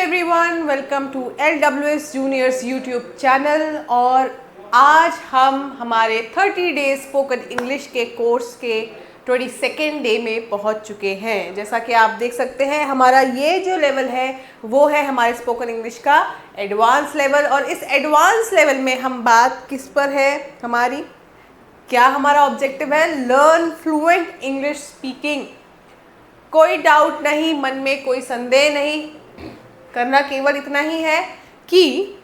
Everyone, welcome to LWS juniors YouTube channel. और आज हम हमारे 30 डेज स्पोकन इंग्लिश के कोर्स के 22nd डे में पहुंच चुके हैं। जैसा कि आप देख सकते हैं, हमारा ये जो लेवल है वो है हमारे स्पोकन इंग्लिश का एडवांस लेवल। और इस एडवांस लेवल में हम बात किस पर है, हमारी क्या हमारा ऑब्जेक्टिव है, लर्न फ्लुएंट इंग्लिश स्पीकिंग। कोई डाउट नहीं, मन में कोई संदेह नहीं, करना केवल इतना ही है कि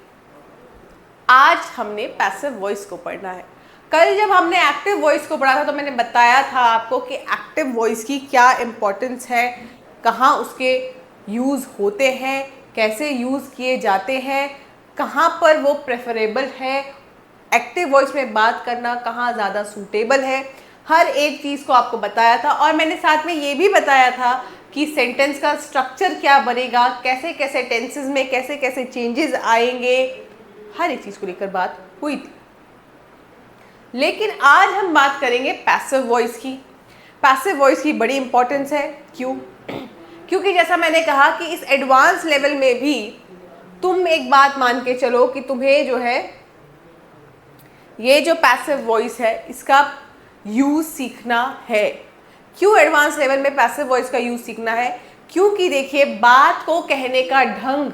आज हमने पैसिव वॉइस को पढ़ना है। कल जब हमने एक्टिव वॉइस को पढ़ा था तो मैंने बताया था आपको कि एक्टिव वॉइस की क्या इम्पोर्टेंस है, कहाँ उसके यूज़ होते हैं, कैसे यूज़ किए जाते हैं, कहाँ पर वो प्रेफरेबल है, एक्टिव वॉइस में बात करना कहाँ ज़्यादा सूटेबल है। हर एक चीज़ को आपको बताया था। और मैंने साथ में ये भी बताया था कि सेंटेंस का स्ट्रक्चर क्या बनेगा, कैसे कैसे टेंसेस में कैसे कैसे चेंजेस आएंगे, हर एक चीज़ को लेकर बात हुई थी। लेकिन आज हम बात करेंगे पैसिव वॉइस की। पैसिव वॉइस की बड़ी इंपॉर्टेंस है। क्यों? क्योंकि जैसा मैंने कहा कि इस एडवांस लेवल में भी तुम एक बात मान के चलो कि तुम्हें जो है ये जो पैसिव वॉइस है इसका यूज़ सीखना है। क्यों एडवांस लेवल में पैसिव वॉइस का यूज़ सीखना है? क्योंकि देखिए, बात को कहने का ढंग,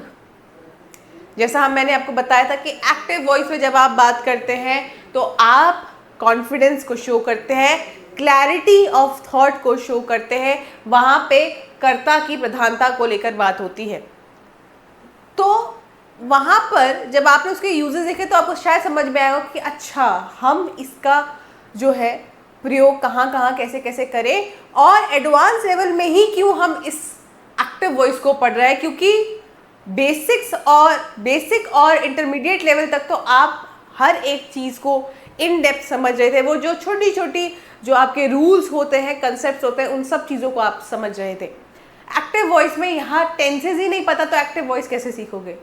जैसा मैंने आपको बताया था कि एक्टिव वॉइस में जब आप बात करते हैं तो आप कॉन्फिडेंस को शो करते हैं, क्लैरिटी ऑफ थॉट को शो करते हैं, वहाँ पे कर्ता की प्रधानता को लेकर बात होती है। तो वहाँ पर जब आपने उसके यूजेस देखे तो आपको शायद समझ में आएगा कि अच्छा, हम इसका जो है प्रयोग कहाँ कहाँ कैसे कैसे करें। और एडवांस लेवल में ही क्यों हम इस एक्टिव वॉइस को पढ़ रहे हैं, क्योंकि बेसिक और इंटरमीडिएट लेवल तक तो आप हर एक चीज़ को इन डेप्थ समझ रहे थे। वो जो छोटी छोटी जो आपके रूल्स होते हैं, कंसेप्ट होते हैं, उन सब चीज़ों को आप समझ रहे थे। एक्टिव वॉइस में यहाँ टेंसेज ही नहीं पता तो एक्टिव वॉइस कैसे सीखोगे?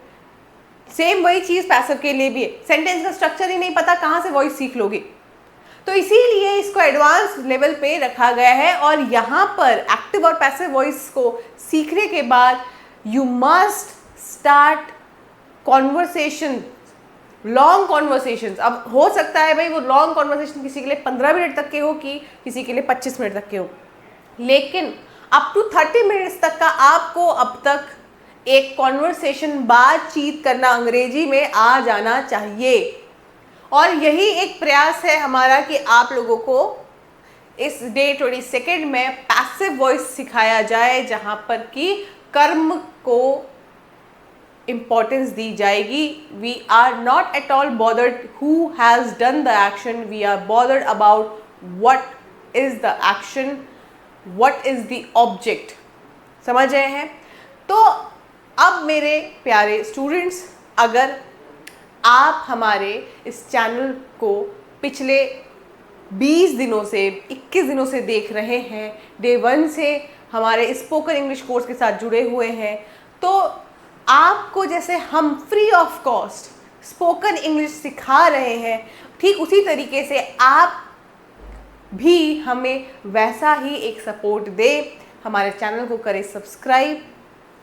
सेम वही चीज़ पैसिव के लिए भी है। सेंटेंस का स्ट्रक्चर ही नहीं पता, कहाँ से वॉइस सीख लोगे? तो इसीलिए इसको एडवांस लेवल पे रखा गया है। और यहाँ पर एक्टिव और पैसिव वॉइस को सीखने के बाद you must start conversation, long conversations. अब हो सकता है भाई वो लॉन्ग कॉन्वर्सेशन किसी के लिए 15 मिनट तक के हो कि किसी के लिए 25 मिनट तक के हो, लेकिन अप टू 30 मिनट्स तक का आपको अब तक एक कॉन्वर्सेशन, बातचीत करना अंग्रेजी में आ जाना चाहिए। और यही एक प्रयास है हमारा कि आप लोगों को इस डे 22nd में पैसिव वॉइस सिखाया जाए, जहाँ पर कि कर्म को इम्पोर्टेंस दी जाएगी। We are not at all bothered who has done the action, we are bothered about what is the action, what is the object. समझ रहे हैं? तो अब मेरे प्यारे स्टूडेंट्स, अगर आप हमारे इस चैनल को पिछले 20 दिनों से 21 दिनों से देख रहे हैं, डे 1 से हमारे स्पोकन इंग्लिश कोर्स के साथ जुड़े हुए हैं, तो आपको जैसे हम free of cost spoken English सिखा रहे हैं, ठीक उसी तरीके से आप भी हमें वैसा ही एक सपोर्ट दें। हमारे चैनल को करें सब्सक्राइब।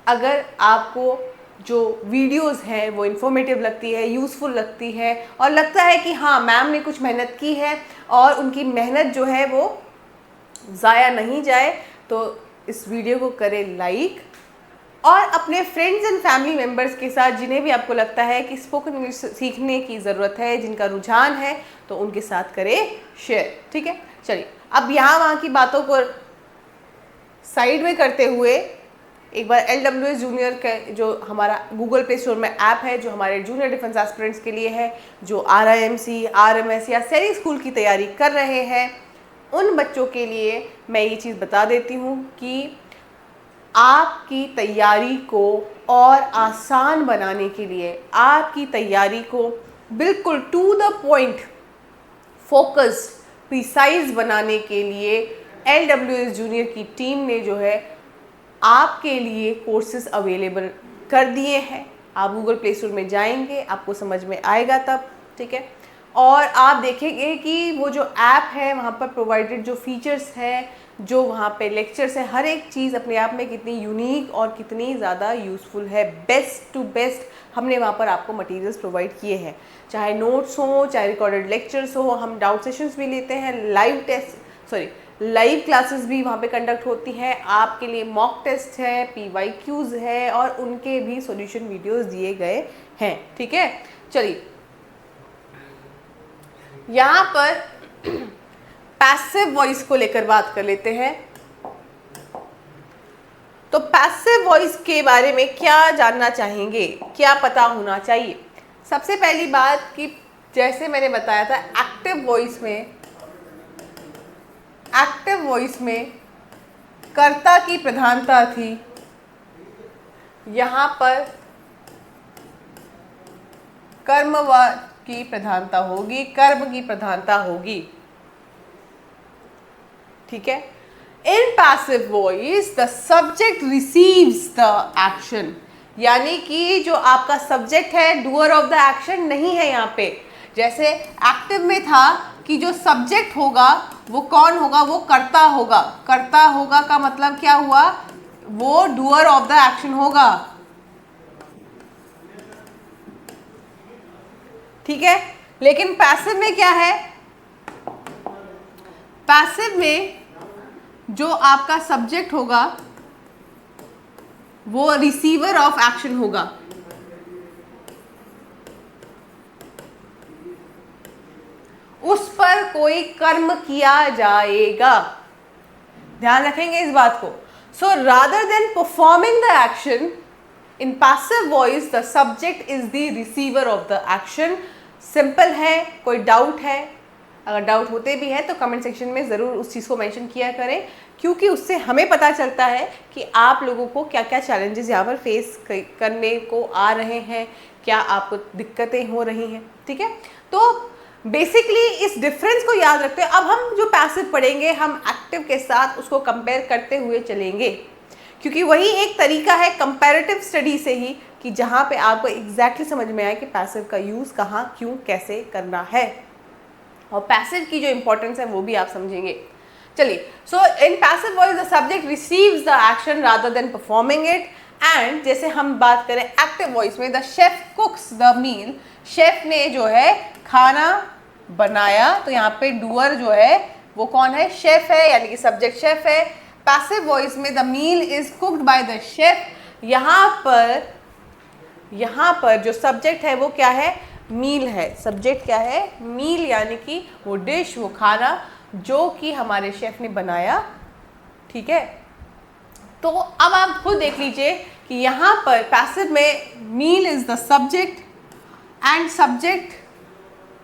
अगर आपको जो वीडियोस हैं वो इन्फॉर्मेटिव लगती है, यूज़फुल लगती है और लगता है कि हाँ, मैम ने कुछ मेहनत की है और उनकी मेहनत जो है वो ज़ाया नहीं जाए, तो इस वीडियो को करें लाइक। और अपने फ्रेंड्स एंड फैमिली मेम्बर्स के साथ, जिन्हें भी आपको लगता है कि स्पोकन इंग्लिश सीखने की ज़रूरत है, जिनका रुझान है, तो उनके साथ करें शेयर। ठीक है, चलिए अब यहाँ वहाँ की बातों को साइड में करते हुए एक बार LWS जूनियर का जो हमारा गूगल प्ले स्टोर में ऐप है, जो हमारे जूनियर डिफेंस एस्पिरेंट्स के लिए है, जो RIMC, RMS या सैनिक स्कूल की तैयारी कर रहे हैं, उन बच्चों के लिए मैं ये चीज़ बता देती हूँ कि आपकी तैयारी को और आसान बनाने के लिए, आपकी तैयारी को बिल्कुल to the point, focused, precise बनाने के लिए LWS जूनियर की टीम ने जो है आपके लिए कोर्सेज अवेलेबल कर दिए हैं। आप गूगल प्ले स्टोर में जाएंगे, आपको समझ में आएगा तब। ठीक है, और आप देखेंगे कि वो जो ऐप है वहाँ पर प्रोवाइडेड जो फीचर्स हैं, जो वहाँ पे लेक्चर्स है, हर एक चीज़ अपने आप में कितनी यूनिक और कितनी ज़्यादा यूज़फुल है। बेस्ट टू बेस्ट हमने वहाँ पर आपको मटेरियल्स प्रोवाइड किए हैं, चाहे नोट्स हो, चाहे रिकॉर्डेड लेक्चर्स हो, हम डाउट सेशंस भी लेते हैं, लाइव क्लासेस भी वहाँ पे कंडक्ट होती हैं, आपके लिए मॉक टेस्ट है, PYQs है और उनके भी सॉल्यूशन वीडियोस दिए गए हैं। ठीक है, चलिए यहाँ पर पैसिव वॉइस को लेकर बात कर लेते हैं। तो पैसिव वॉइस के बारे में क्या जानना चाहेंगे, क्या पता होना चाहिए? सबसे पहली बात कि जैसे मैंने बताया था, एक्टिव वॉइस में कर्ता की प्रधानता थी, यहाँ पर कर्म की प्रधानता होगी, कर्म की प्रधानता होगी। ठीक है, इन passive voice the subject receives the action, यानी कि जो आपका सब्जेक्ट है डूअर ऑफ द एक्शन नहीं है यहाँ पे। जैसे एक्टिव में था कि जो सब्जेक्ट होगा वो कौन होगा, वो कर्ता होगा। कर्ता होगा का मतलब क्या हुआ, वो डूअर ऑफ द एक्शन होगा। ठीक है, लेकिन पैसिव में क्या है, पैसिव में जो आपका सब्जेक्ट होगा वो रिसीवर ऑफ एक्शन होगा। उस पर कोई कर्म किया जाएगा, ध्यान रखेंगे इस बात को। So rather than performing the action in passive voice the subject is the receiver of the action. Simple है, कोई डाउट है? अगर डाउट होते भी हैं तो कमेंट सेक्शन में ज़रूर उस चीज़ को मेंशन किया करें, क्योंकि उससे हमें पता चलता है कि आप लोगों को क्या क्या चैलेंजेस यहाँ पर फेस करने को आ रहे हैं, क्या आपको दिक्कतें हो रही हैं। ठीक है, तो बेसिकली इस डिफरेंस को याद रखते हैं। अब हम जो पैसिव पढ़ेंगे हम एक्टिव के साथ उसको कंपेयर करते हुए चलेंगे, क्योंकि वही एक तरीका है कंपैरेटिव स्टडी से ही कि जहाँ पे आपको एग्जैक्टली समझ में आए कि पैसिव का यूज़ कहाँ, क्यों, कैसे करना है, और पैसिव की जो इंपॉर्टेंस है वो भी आप समझेंगे। चलिए, so in passive voice the subject receives the action rather than performing it. And जैसे हम बात करें एक्टिव वॉइस में, the chef cooks the meal, chef ने जो है खाना बनाया, तो यहाँ पे डूअर जो है वो कौन है, शेफ है, यानी कि सब्जेक्ट शेफ है। पैसिव वॉइस में the meal is cooked by the chef, यहाँ पर जो सब्जेक्ट है वो क्या है, मील है। सब्जेक्ट क्या है, मील, यानी कि वो डिश, वो खाना जो कि हमारे शेफ ने बनाया। ठीक है, तो अब आप खुद देख लीजिए कि यहाँ पर पैसिव में meal is the subject and subject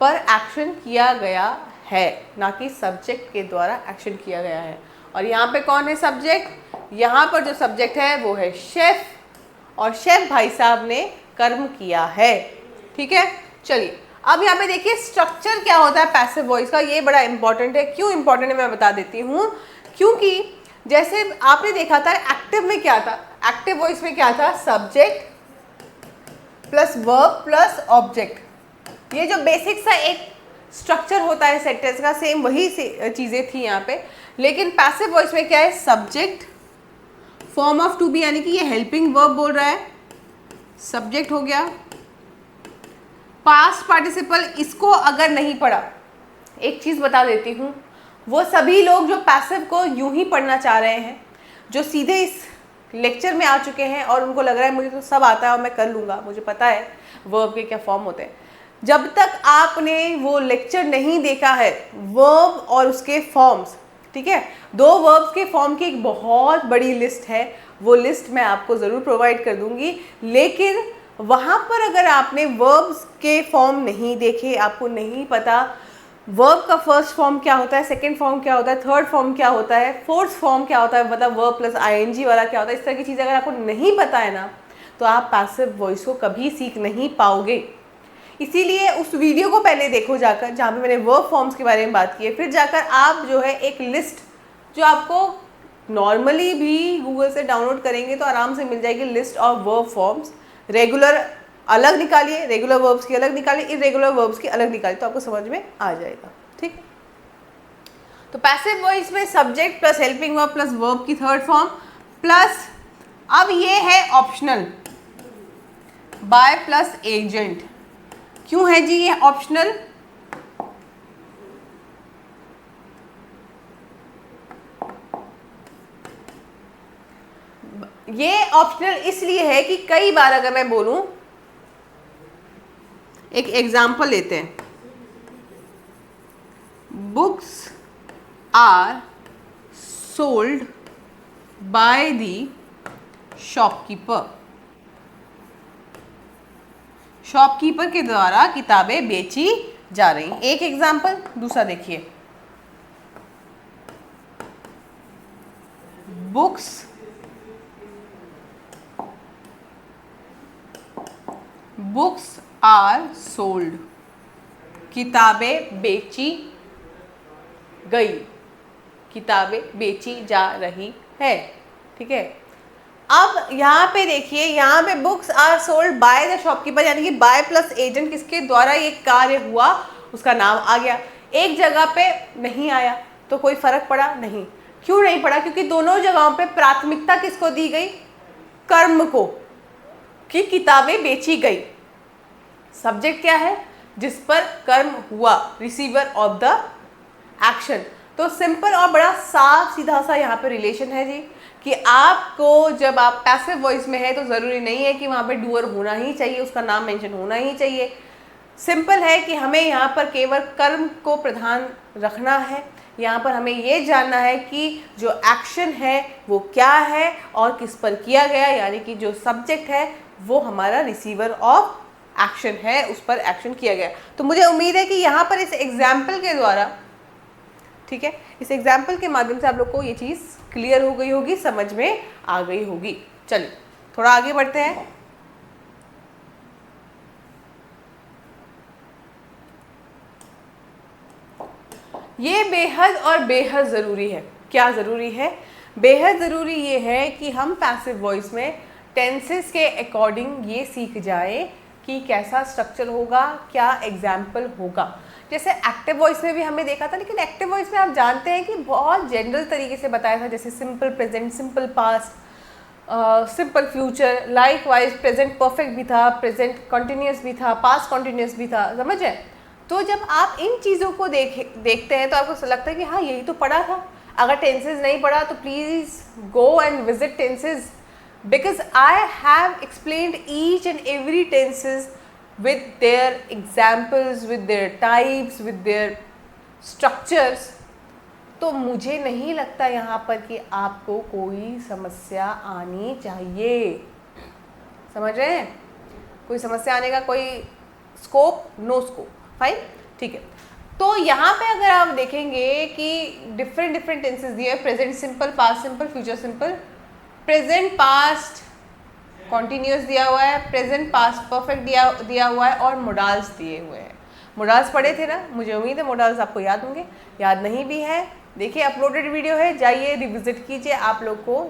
पर एक्शन किया गया है, ना कि सब्जेक्ट के द्वारा एक्शन किया गया है। और यहाँ पे कौन है सब्जेक्ट, यहाँ पर जो सब्जेक्ट है वो है शेफ, और शेफ भाई साहब ने कर्म किया है। ठीक है, चलिए अब यहाँ पे देखिए स्ट्रक्चर क्या होता है पैसिव वॉइस का, ये बड़ा इंपॉर्टेंट है। क्यों इंपॉर्टेंट है मैं बता देती हूँ, क्योंकि जैसे आपने देखा था एक्टिव में क्या था, एक्टिव वॉइस में क्या था, subject plus verb plus object. ये जो बेसिक सा एक स्ट्रक्चर होता है सेंटेंस का, सेम वही चीज़ें थी यहाँ पे। लेकिन पैसिव वॉइस में क्या है, subject, form of to be, यानी कि ये हेल्पिंग वर्ब बोल रहा है, सब्जेक्ट हो गया, पास्ट पार्टिसिपल। इसको अगर नहीं पढ़ा, एक चीज़ बता देती हूँ, वो सभी लोग जो पैसिव को यूं ही पढ़ना चाह रहे हैं, जो सीधे इस लेक्चर में आ चुके हैं और उनको लग रहा है मुझे तो सब आता है और मैं कर लूँगा, मुझे पता है वर्ब के क्या फॉर्म होते हैं, जब तक आपने वो लेक्चर नहीं देखा है वर्ब और उसके फॉर्म्स, ठीक है, दो वर्ब्स के फॉर्म की एक बहुत बड़ी लिस्ट है, वो लिस्ट मैं आपको ज़रूर प्रोवाइड कर दूंगी। लेकिन वहाँ पर अगर आपने वर्ब्स के फॉर्म नहीं देखे, आपको नहीं पता वर्ब का फर्स्ट फॉर्म क्या होता है, सेकंड फॉर्म क्या होता है, थर्ड फॉर्म क्या होता है, फोर्थ फॉर्म क्या होता है, मतलब वर्ब प्लस आईएनजी वाला क्या होता है, इस तरह की चीज़ें अगर आपको नहीं पता है ना, तो आप पैसिव वॉइस को कभी सीख नहीं पाओगे। इसीलिए उस वीडियो को पहले देखो जाकर, जहाँ पे मैंने वर्ब फॉर्म्स के बारे में बात की है, फिर जाकर आप जो है एक लिस्ट जो आपको नॉर्मली भी गूगल से डाउनलोड करेंगे तो आराम से मिल जाएगी, list of verb forms. Regular अलग निकालिए, रेगुलर वर्ब्स की अलग निकालिए, इरेगुलर वर्ब्स की अलग निकालिए, तो आपको समझ में आ जाएगा। ठीक, तो पैसिव वॉइस में subject plus helping verb plus verb की थर्ड फॉर्म प्लस अब ये है ऑप्शनल बाय प्लस एजेंट। क्यों है जी ये ऑप्शनल? ये ऑप्शनल इसलिए है कि कई बार अगर मैं बोलूं, एक एग्जांपल लेते हैं, books are sold by the shopkeeper. Shopkeeper के द्वारा किताबें बेची जा रही। एक एग्जांपल। दूसरा देखिए, बुक्स आर सोल्ड, किताबें बेची गई, किताबें बेची जा रही है। ठीक है, अब यहाँ पे देखिए, यहाँ पे books are sold by the shopkeeper, यानी कि बाय प्लस एजेंट किसके द्वारा ये कार्य हुआ उसका नाम आ गया। एक जगह पे नहीं आया तो कोई फर्क पड़ा नहीं। क्यों नहीं पड़ा? क्योंकि दोनों जगहों पे प्राथमिकता किसको दी गई? कर्म को, कि किताबें बेची गई। सब्जेक्ट क्या है? जिस पर कर्म हुआ, रिसीवर ऑफ द एक्शन। तो सिंपल और बड़ा साफ सीधा सा यहाँ पे रिलेशन है जी, कि आपको जब आप पैसिव वॉइस में है तो ज़रूरी नहीं है कि वहाँ पे डूअर होना ही चाहिए, उसका नाम मेंशन होना ही चाहिए। सिंपल है कि हमें यहाँ पर केवल कर्म को प्रधान रखना है। यहाँ पर हमें ये जानना है कि जो एक्शन है वो क्या है और किस पर किया गया, यानी कि जो सब्जेक्ट है वो हमारा रिसीवर ऑफ एक्शन है, उस पर एक्शन किया गया। तो मुझे उम्मीद है कि यहाँ पर इस एग्जाम्पल के द्वारा, ठीक है, इस एग्जाम्पल के माध्यम से आप लोग को ये चीज़ क्लियर हो गई होगी, समझ में आ गई होगी। चलिए थोड़ा आगे बढ़ते हैं। ये बेहद और बेहद ज़रूरी है। क्या ज़रूरी है? बेहद ज़रूरी ये है कि हम पैसिव वॉइस में टेंसेस के अकॉर्डिंग ये सीख जाए कि कैसा स्ट्रक्चर होगा, क्या एग्जाम्पल होगा। जैसे एक्टिव वॉइस में भी हमें देखा था, लेकिन एक्टिव वॉइस में आप जानते हैं कि बहुत जनरल तरीके से बताया था, जैसे simple present, simple past, simple future, like wise present perfect भी था, प्रेजेंट कॉन्टिन्यूस भी था, पास्ट कॉन्टिन्यूस भी था, समझे? तो जब आप इन चीज़ों को देखते हैं तो आपको लगता है कि हाँ यही तो पढ़ा था। अगर टेंसेज नहीं पढ़ा तो please go and visit tenses, because I have explained each and every tenses with their examples, with their types, with their structures। तो मुझे नहीं लगता यहाँ पर कि आपको कोई समस्या आनी चाहिए। समझ रहे हैं? कोई समस्या आने का कोई स्कोप, नो स्कोप, फाइन, ठीक है। तो यहाँ पे अगर आप देखेंगे कि डिफरेंट टेंसेस दिए, present simple, past simple, future simple, present past continuous दिया हुआ है, प्रेजेंट पास्ट परफेक्ट दिया हुआ है और मोडाल्स दिए हुए हैं। मोडाल्स पढ़े थे ना, मुझे उम्मीद है मोडाल्स आपको याद होंगे। याद नहीं भी है, देखिए अपलोडेड वीडियो है, जाइए रिविजिट कीजिए, आप लोग को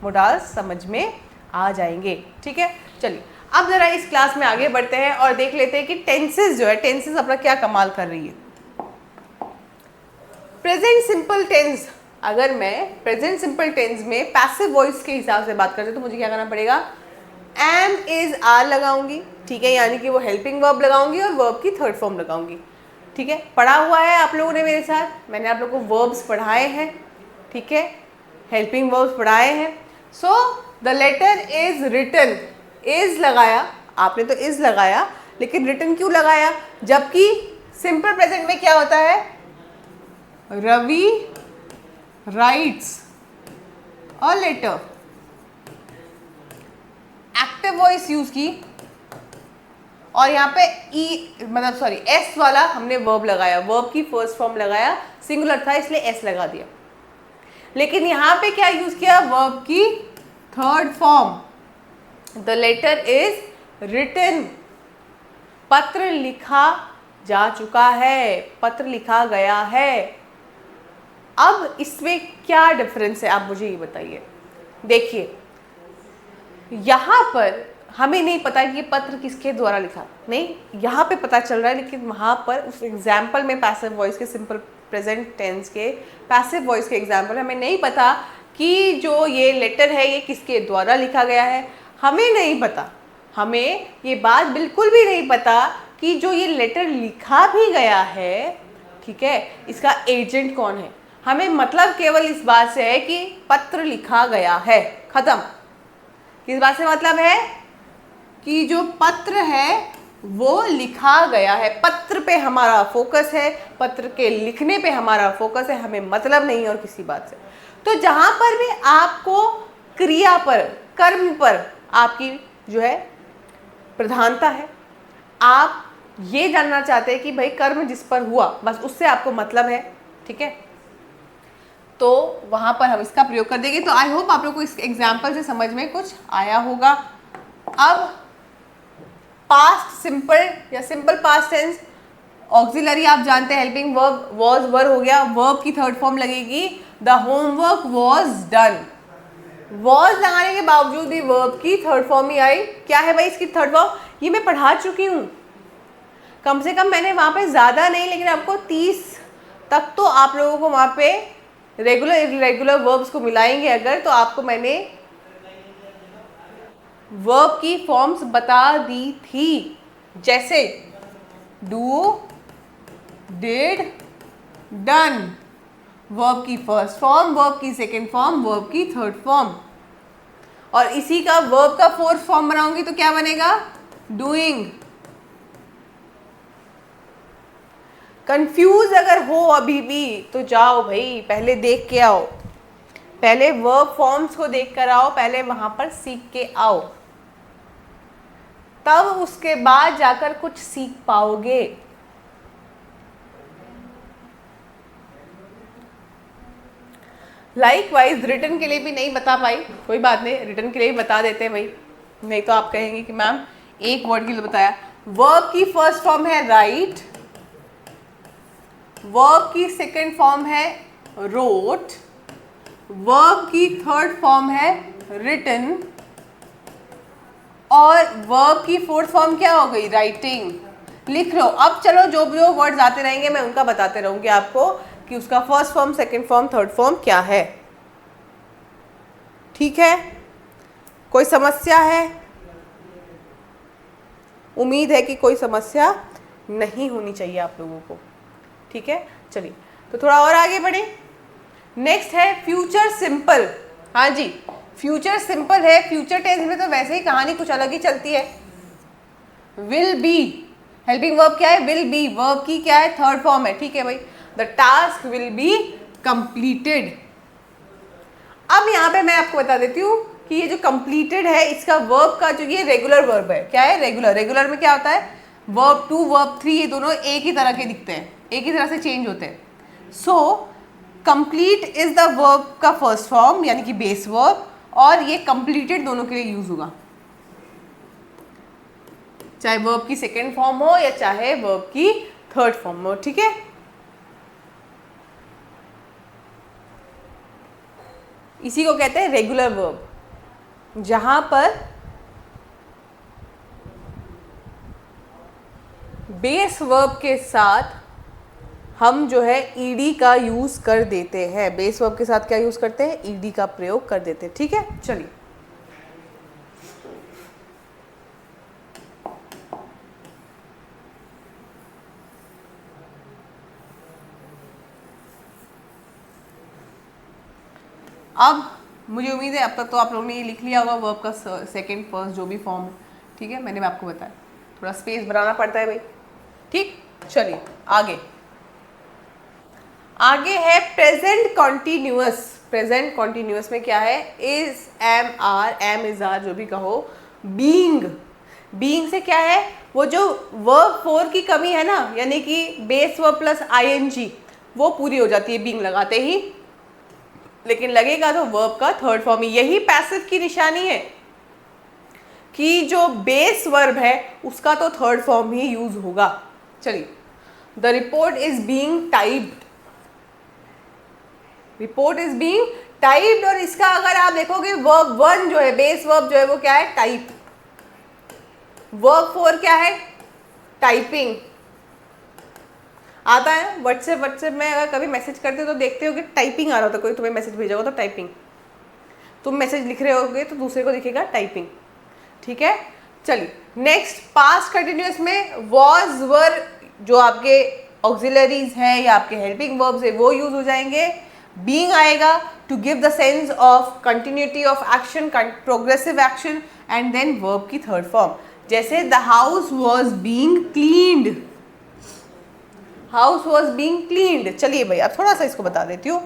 मोडाल्स समझ में आ जाएंगे। ठीक है, चलिए अब ज़रा इस क्लास में आगे बढ़ते हैं और देख लेते हैं कि टेंसेज जो है, टेंसेज अपना क्या कमाल कर रही है। प्रेजेंट सिंपल टेंस, अगर मैं प्रेजेंट सिंपल टेंस में पैसिव वॉइस के हिसाब से बात करते तो मुझे क्या करना पड़ेगा? एम इज आर लगाऊंगी, ठीक है, यानी कि वो हेल्पिंग वर्ब लगाऊंगी और वर्ब की थर्ड फॉर्म लगाऊंगी। ठीक है, पढ़ा हुआ है आप लोगों ने मेरे साथ, मैंने आप लोगों को वर्ब्स पढ़ाए हैं, ठीक है, हेल्पिंग वर्ब्स पढ़ाए हैं। So the letter is written, is लगाया आपने तो इज लगाया, लेकिन रिटन क्यों लगाया? जबकि सिंपल प्रेजेंट में क्या होता है? Ravi writes a letter. Active voice use की और यहाँ पे एस वाला हमने वर्ब लगाया, वर्ब की फर्स्ट फॉर्म लगाया, सिंगुलर था इसलिए एस लगा दिया। लेकिन यहाँ पे क्या यूज किया? वर्ब की third form, the letter is written, पत्र लिखा जा चुका है, पत्र लिखा गया है। अब इसमें क्या डिफरेंस है आप मुझे ये बताइए। देखिए यहाँ पर हमें नहीं पता कि ये पत्र किसके द्वारा लिखा, नहीं यहाँ पे पता चल रहा है, लेकिन वहाँ पर उस एग्जाम्पल में पैसिव वॉइस के सिंपल प्रेजेंट टेंस के पैसिव वॉइस के एग्जाम्पल, हमें नहीं पता कि जो ये लेटर है ये किसके द्वारा लिखा गया है, हमें नहीं पता, हमें ये बात बिल्कुल भी नहीं पता कि जो ये लेटर लिखा भी गया है, ठीक है, इसका एजेंट कौन है। हमें मतलब केवल इस बात से है कि पत्र लिखा गया है, खत्म। किस बात से मतलब है कि जो पत्र है वो लिखा गया है, पत्र पे हमारा फोकस है, पत्र के लिखने पे हमारा फोकस है, हमें मतलब नहीं और किसी बात से। तो जहां पर भी आपको क्रिया पर, कर्म पर आपकी जो है प्रधानता है, आप ये जानना चाहते हैं कि भाई कर्म जिस पर हुआ बस उससे आपको मतलब है, ठीक है, तो वहां पर हम इसका प्रयोग कर देंगे। तो आई होप आप लोग को इस एग्जाम्पल से समझ में कुछ आया होगा। अब पास्ट सिंपल या सिंपल पास्ट टेंस, ऑक्सिलरी आप जानते हैं, हेल्पिंग वर्ब वॉज वर हो गया, वर्ब की थर्ड फॉर्म लगेगी the homework was done. Was लगाने के बावजूद भी वर्ब की थर्ड फॉर्म ही आई। क्या है भाई इसकी थर्ड फॉर्म, ये मैं पढ़ा चुकी हूँ, कम से कम मैंने वहाँ पे ज़्यादा नहीं लेकिन आपको 30 तक तो आप लोगों को वहाँ पे रेगुलर इरेगुलर वर्ब्स को मिलाएंगे अगर, तो आपको मैंने वर्ब की फॉर्म्स बता दी थी, जैसे डू, डिड, डन, वर्ब की फर्स्ट फॉर्म, वर्ब की सेकेंड फॉर्म, वर्ब की थर्ड फॉर्म, और इसी का वर्ब का फोर्थ फॉर्म बनाऊंगी तो क्या बनेगा, डूइंग। कंफ्यूज अगर हो अभी भी तो जाओ भाई पहले देख के आओ, पहले वर्ब फॉर्म्स को देख कर आओ, पहले वहां पर सीख के आओ, तब उसके बाद जाकर कुछ सीख पाओगे। लाइकवाइज रिटर्न के लिए भी नहीं बता पाई, कोई बात नहीं, रिटर्न के लिए भी बता देते हैं भाई, नहीं तो आप कहेंगे कि मैम एक वर्ड के लिए बताया। वर्ब की फर्स्ट फॉर्म है राइट, वर्ब की सेकंड फॉर्म है रोट, वर्ब की थर्ड फॉर्म है रिटन, और वर्ब की फोर्थ फॉर्म क्या हो गई, राइटिंग। लिख लो। अब चलो जो जो वर्ड्स आते रहेंगे मैं उनका बताते रहूंगी आपको कि उसका first form, second form, third form क्या है, ठीक है। कोई समस्या है? उम्मीद है कि कोई समस्या नहीं होनी चाहिए आप लोगों को, ठीक है। चलिए तो थोड़ा और आगे बढ़े। नेक्स्ट है फ्यूचर सिंपल। हाँ जी, फ्यूचर सिंपल है। फ्यूचर टेंस में तो वैसे ही कहानी कुछ अलग ही चलती है। विल बी, हेल्पिंग वर्ब क्या है, विल बी, वर्ब की क्या है, थर्ड फॉर्म है, ठीक है भाई। The task will be completed. अब यहाँ पे मैं आपको बता देती हूँ कि ये जो कंप्लीटेड है इसका वर्ब का जो ये रेगुलर वर्ब है, क्या है, रेगुलर। रेगुलर में क्या होता है, वर्ब 2 वर्ब 3 ये दोनों एक ही तरह के दिखते हैं, एक ही तरह से चेंज होते हैं। So complete is the verb का फर्स्ट फॉर्म यानी कि बेस वर्ब, और ये कंप्लीटेड दोनों के लिए यूज होगा, चाहे वर्ब की सेकेंड फॉर्म हो या चाहे वर्ब की थर्ड फॉर्म हो, ठीक है। इसी को कहते हैं रेगुलर वर्ब, जहां पर बेस वर्ब के साथ हम जो है ईडी का यूज कर देते हैं। बेस वर्ब के साथ क्या यूज करते हैं, ईडी का प्रयोग कर देते हैं, ठीक है। चलिए अब मुझे उम्मीद है अब तक तो आप लोगों ने ये लिख लिया होगा वर्ब का सेकंड फर्स्ट जो भी फॉर्म है, ठीक है। मैंने आपको बताया थोड़ा स्पेस बनाना पड़ता है भाई, ठीक। चलिए आगे आगे है प्रेजेंट कॉन्टिन्यूअस। प्रेजेंट कॉन्टिन्यूअस में क्या है, is, am, are, am, is, are, जो भी कहो, बीइंग। बीइंग से क्या है, वो जो वर्ब 4 की कमी है ना, यानी कि बेस वर्ब प्लस आईएनजी, वो पूरी हो जाती है बीइंग लगाते ही, लेकिन लगेगा तो वर्ब का थर्ड फॉर्म ही। यही पैसिव की निशानी है कि जो बेस वर्ब है उसका तो थर्ड फॉर्म ही यूज होगा। चलिए, the report is being typed, report is being typed, और इसका अगर आप देखोगे वर्ब 1 जो है, बेस वर्ब जो है वो क्या है, टाइप। वर्ब 4 क्या है, टाइपिंग। आता है व्हाट्सएप में अगर कभी मैसेज करते हो तो देखते हो कि टाइपिंग आ रहा होता है, कोई तुम्हें मैसेज भेजा होगा तो टाइपिंग, तुम मैसेज लिख रहे होगे तो दूसरे को दिखेगा टाइपिंग, ठीक है। चलिए नेक्स्ट, पास्ट कंटिन्यूअस में वॉज वर जो आपके ऑक्सिलरीज हैं या आपके हेल्पिंग वर्ब्स है वो यूज हो जाएंगे। बीइंग आएगा to give the sense of continuity of action, progressive action, and then verb की थर्ड फॉर्म, जैसे the house was being cleaned, house was being cleaned. चलिए भाई अब थोड़ा सा इसको बता देती हूँ।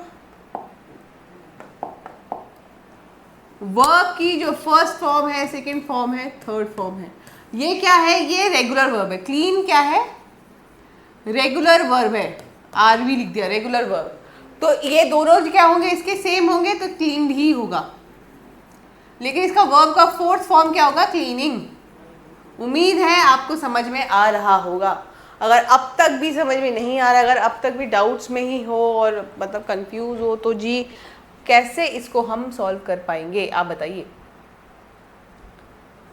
वर्ब की जो फर्स्ट फॉर्म है, सेकंड फॉर्म है, थर्ड फॉर्म है, ये क्या है, ये रेगुलर वर्ब है। क्लीन क्या है, रेगुलर वर्ब है, आरवी लिख दिया, रेगुलर वर्ब। तो ये दोनों क्या होंगे, इसके सेम होंगे तो क्लीन्ड ही होगा। लेकिन इसका वर्ब का फोर्थ फॉर्म क्या होगा, क्लीनिंग। उम्मीद है आपको समझ में आ रहा होगा। अगर अब तक भी समझ में नहीं आ रहा, अगर अब तक भी डाउट्स में ही हो और मतलब कंफ्यूज हो, तो जी कैसे इसको हम सॉल्व कर पाएंगे, आप बताइए।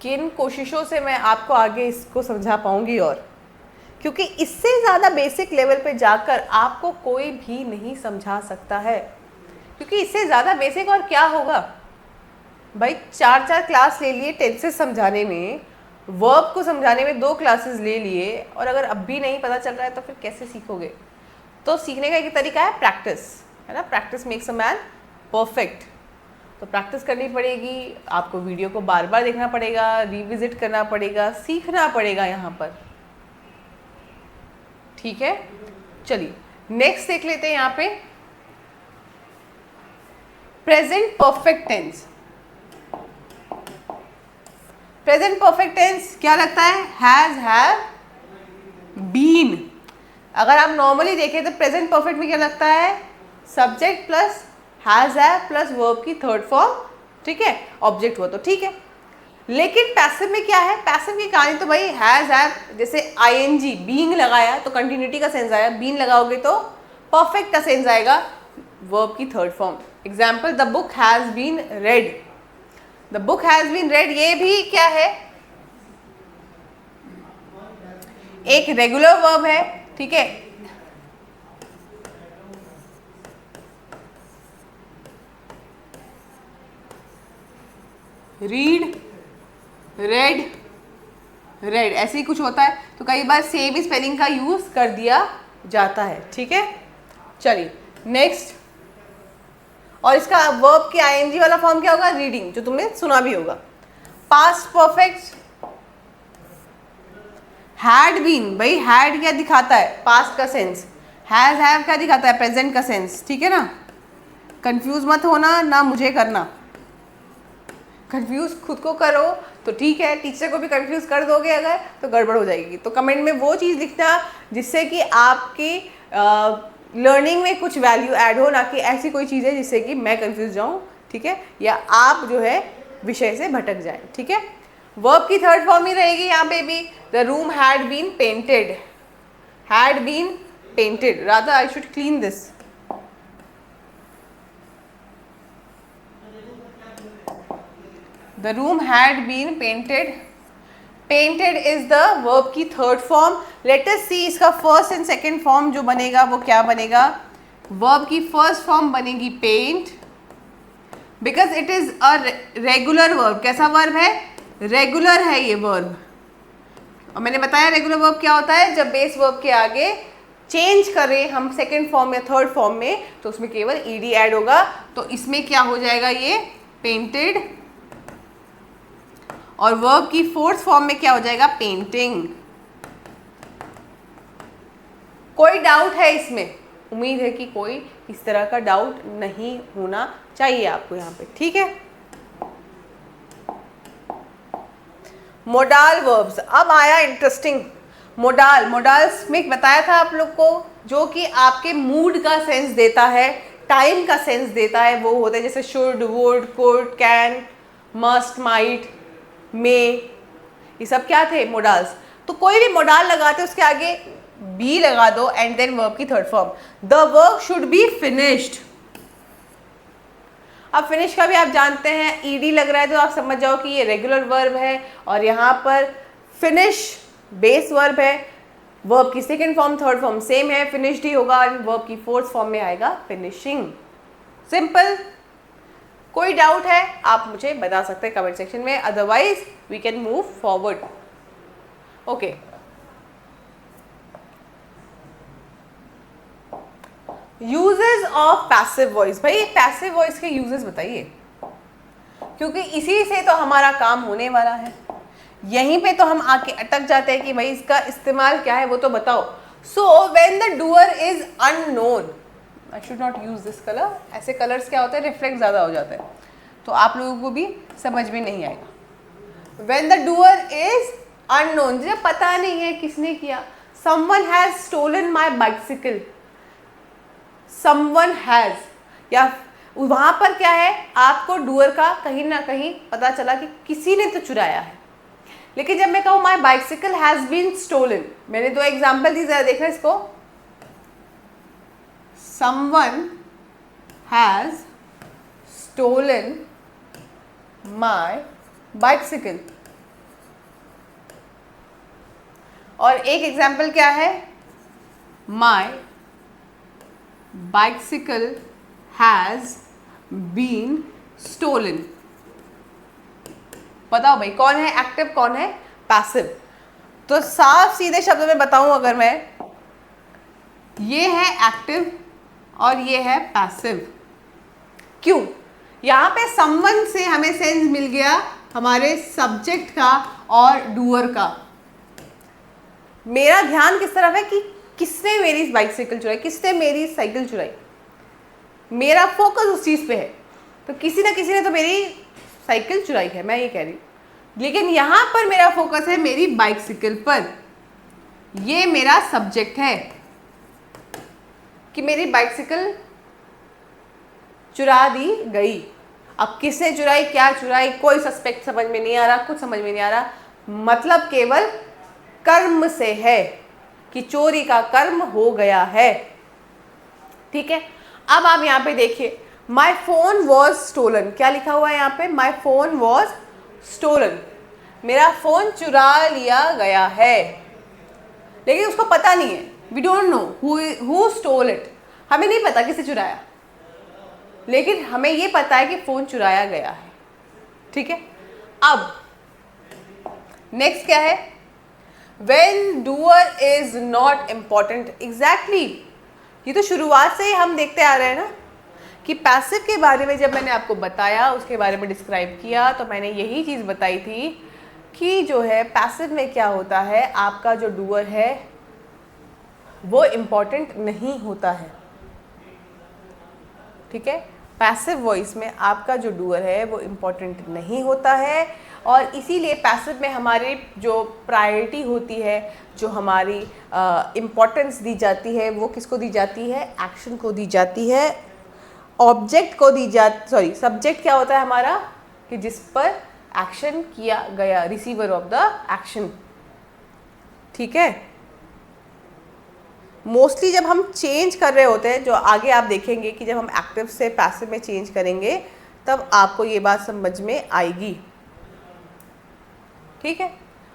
किन कोशिशों से मैं आपको आगे इसको समझा पाऊंगी, और क्योंकि इससे ज़्यादा बेसिक लेवल पे जाकर आपको कोई भी नहीं समझा सकता है, क्योंकि इससे ज़्यादा बेसिक और क्या होगा भाई। 4 क्लास ले लिए टेंसेस समझाने में, वर्ब को समझाने में 2 क्लासेस ले लिए, और अगर अब भी नहीं पता चल रहा है तो फिर कैसे सीखोगे। तो सीखने का एक तरीका है प्रैक्टिस, है ना। Practice makes a man perfect. तो प्रैक्टिस करनी पड़ेगी, आपको वीडियो को बार बार देखना पड़ेगा, रिविजिट करना पड़ेगा, सीखना पड़ेगा यहाँ पर, ठीक है। चलिए नेक्स्ट देख लेते हैं यहाँ पे present perfect tense. Present perfect tense क्या लगता है, हैज, हैव, बीन। अगर आप नॉर्मली देखें तो प्रेजेंट परफेक्ट में क्या लगता है, subject plus has, have plus verb की थर्ड फॉर्म, ठीक है, ऑब्जेक्ट हुआ तो ठीक है। लेकिन पैसिव में क्या है, पैसिव की कहानी तो भाई हैज, हैव, जैसे आईएनजी बीइंग लगाया तो कंटिन्यूटी का सेंस आया, बीन लगाओगे तो परफेक्ट का सेंस आएगा, वर्ब की third form. Example, the book has been read, the book has been read, ये भी क्या है, एक रेगुलर वर्ब है, ठीक है। रीड, रेड, रेड ऐसे ही कुछ होता है, तो कई बार सेम ही स्पेलिंग का यूज कर दिया जाता है, ठीक है। चलिए नेक्स्ट, और इसका वर्ब की आईएनजी वाला फॉर्म क्या होगा, रीडिंग, जो तुमने सुना भी होगा। पास्ट परफेक्ट हैड बीन, भाई हैड क्या दिखाता है, पास्ट का सेंस, हैज, हैव क्या दिखाता है, प्रेजेंट का सेंस, ठीक है ना। कंफ्यूज मत होना, ना मुझे करना। कंफ्यूज खुद को करो तो ठीक है, टीचर को भी कंफ्यूज कर दोगे अगर तो गड़बड़ हो जाएगी। तो कमेंट में वो चीज़ लिखना जिससे कि आपकी लर्निंग में कुछ वैल्यू ऐड हो, ना कि ऐसी कोई चीज़ है जिससे कि मैं कंफ्यूज जाऊँ, ठीक है, या आप जो है विषय से भटक जाए, ठीक है। वर्ब की थर्ड फॉर्म ही रहेगी यहाँ पे भी, the room had been painted, had been painted, rather I should clean this. The room had been painted. Painted is the verb की third form. Let us see इसका first and second form जो बनेगा वो क्या बनेगा। Verb की first form बनेगी paint, because it is a regular verb. कैसा verb है, regular है ये verb। और मैंने बताया रेगुलर वर्ब क्या होता है, जब बेस वर्ब के आगे चेंज करें हम सेकेंड फॉर्म या थर्ड फॉर्म में तो उसमें केवल ईडी ऐड होगा। तो इसमें क्या हो जाएगा, ये पेंटेड, और वर्ब की फोर्थ फॉर्म में क्या हो जाएगा, पेंटिंग। कोई डाउट है इसमें, उम्मीद है कि कोई इस तरह का डाउट नहीं होना चाहिए आपको यहाँ पे, ठीक है। मोडाल वर्ब्स, अब आया इंटरेस्टिंग। मोडाल्स में बताया था आप लोग को, जो कि आपके मूड का सेंस देता है, टाइम का सेंस देता है, वो होते हैं जैसे should, would, could, can, must, might, may, ये सब क्या थे, मोडाल्स। तो कोई भी मोडाल लगाते उसके आगे बी लगा दो एंड देन वर्ब की third form, the work should be finished. अब फिनिश का भी आप जानते हैं, ईडी लग रहा है तो आप समझ जाओ कि ये रेगुलर वर्ब है, और यहाँ पर फिनिश बेस वर्ब है, वर्ब की second form third form same है, फिनिश्ड ही होगा, और वर्ब की फोर्थ फॉर्म में आएगा फिनिशिंग। सिंपल। कोई डाउट है आप मुझे बता सकते हैं कमेंट सेक्शन में, otherwise we can move forward. Okay, usages of passive voice. भाई पैसिव वॉइस के यूजेस बताइए, क्योंकि इसी से तो हमारा काम होने वाला है। यहीं पे तो हम आके अटक जाते हैं कि भाई इसका इस्तेमाल क्या है वो तो बताओ। So when the doer is unknown, I should not use this colour, ऐसे कलर्स क्या होते हैं रिफ्लेक्ट ज़्यादा हो जाते हैं, तो आप लोगों को भी समझ में नहीं आएगा। When the doer is unknown, जब पता नहीं है किसने किया। Someone has stolen my bicycle, someone has, या वहां पर क्या है, आपको डूअर का कहीं ना कहीं पता चला कि किसी ने तो चुराया है। लेकिन जब मैं कहूँ my bicycle has been stolen, मैंने दो एग्जाम्पल दी, जरा देखना इसको। Someone has stolen my bicycle, और एक एग्जाम्पल क्या है, my bicycle has been stolen. बताओ भाई कौन है एक्टिव कौन है पैसिव। तो साफ सीधे शब्दों में बताऊं अगर मैं, ये है एक्टिव और ये है पैसिव। क्यों? यहाँ पे समवन से हमें सेंस मिल गया हमारे सब्जेक्ट का और डूअर का। मेरा ध्यान किस तरफ है कि किसने मेरी बाइसिकल चुराई, किसने मेरी साइकिल चुराई, मेरा फोकस उस चीज़ पे है। तो किसी ना किसी ने तो मेरी साइकिल चुराई है, मैं ये कह रही हूँ। लेकिन यहाँ पर मेरा फोकस है मेरी बाइसिकल पर, ये मेरा सब्जेक्ट है कि मेरी बाइसिकल चुरा दी गई। अब किसने चुराई, क्या चुराई, कोई सस्पेक्ट समझ में नहीं आ रहा, कुछ समझ में नहीं आ रहा। मतलब केवल कर्म से है कि चोरी का कर्म हो गया है। ठीक है, अब आप यहाँ पे देखिए, माई फोन वॉज स्टोलन, क्या लिखा हुआ है यहाँ पे, माई फोन वॉज स्टोलन, मेरा फोन चुरा लिया गया है। लेकिन उसको पता नहीं है, we don't know who stole it, हमें नहीं पता किसे चुराया, लेकिन हमें ये पता है कि फोन चुराया गया है। ठीक है, अब नेक्स्ट क्या है, when doer is not important। Exactly, ये तो शुरुआत से ही हम देखते आ रहे हैं ना कि पैसिव के बारे में जब मैंने आपको बताया, उसके बारे में डिस्क्राइब किया, तो मैंने यही चीज़ बताई थी कि जो है पैसिव में क्या होता है, आपका जो डूअर है वो इम्पॉर्टेंट नहीं होता है। ठीक है, पैसिव वॉइस में आपका जो डूअर है वो इम्पॉर्टेंट नहीं होता है, और इसीलिए पैसिव में हमारी जो प्रायोरिटी होती है, जो हमारी इम्पोर्टेंस दी जाती है, वो किसको दी जाती है, एक्शन को दी जाती है, ऑब्जेक्ट को दी जाती, सॉरी सब्जेक्ट क्या होता है हमारा, कि जिस पर एक्शन किया गया, रिसीवर ऑफ द एक्शन। ठीक है, मोस्टली जब हम चेंज कर रहे होते हैं, जो आगे आप देखेंगे कि जब हम एक्टिव से पैसिव में चेंज करेंगे तब आपको ये बात समझ में आएगी। ठीक है,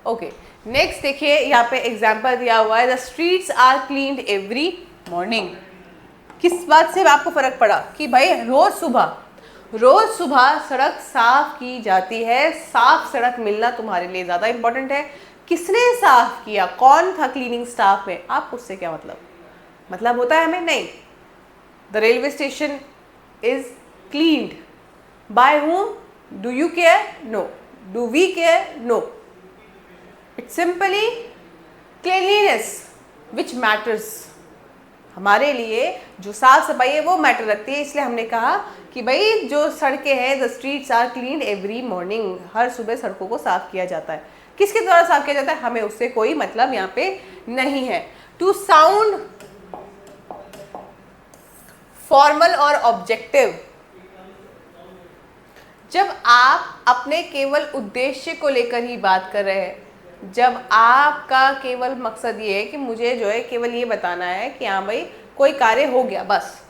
ओके, नेक्स्ट देखिए, यहाँ पे एग्जाम्पल दिया हुआ है, the streets are cleaned every morning. किस बात से आपको फर्क पड़ा कि भाई रोज सुबह सड़क साफ की जाती है। साफ सड़क मिलना तुम्हारे लिए ज़्यादा इंपॉर्टेंट है। किसने साफ किया, कौन था क्लीनिंग स्टाफ में, आप उससे क्या मतलब होता है हमें, नहीं। The railway station is cleaned by whom, do you care, no, do we care, no. It's simply cleanliness which matters. हमारे लिए जो साफ सफाई है वो मैटर रखती है, इसलिए हमने कहा कि भाई जो सड़कें हैं, the streets are cleaned every morning, हर सुबह सड़कों को साफ किया जाता है। किसके द्वारा साफ किया जाता है, हमें उससे कोई मतलब यहाँ पे नहीं है। टू साउंड फॉर्मल और ऑब्जेक्टिव, जब आप अपने केवल उद्देश्य को लेकर ही बात कर रहे हैं, जब आपका केवल मकसद ये है कि मुझे जो है केवल ये बताना है कि हाँ भाई कोई कार्य हो गया बस,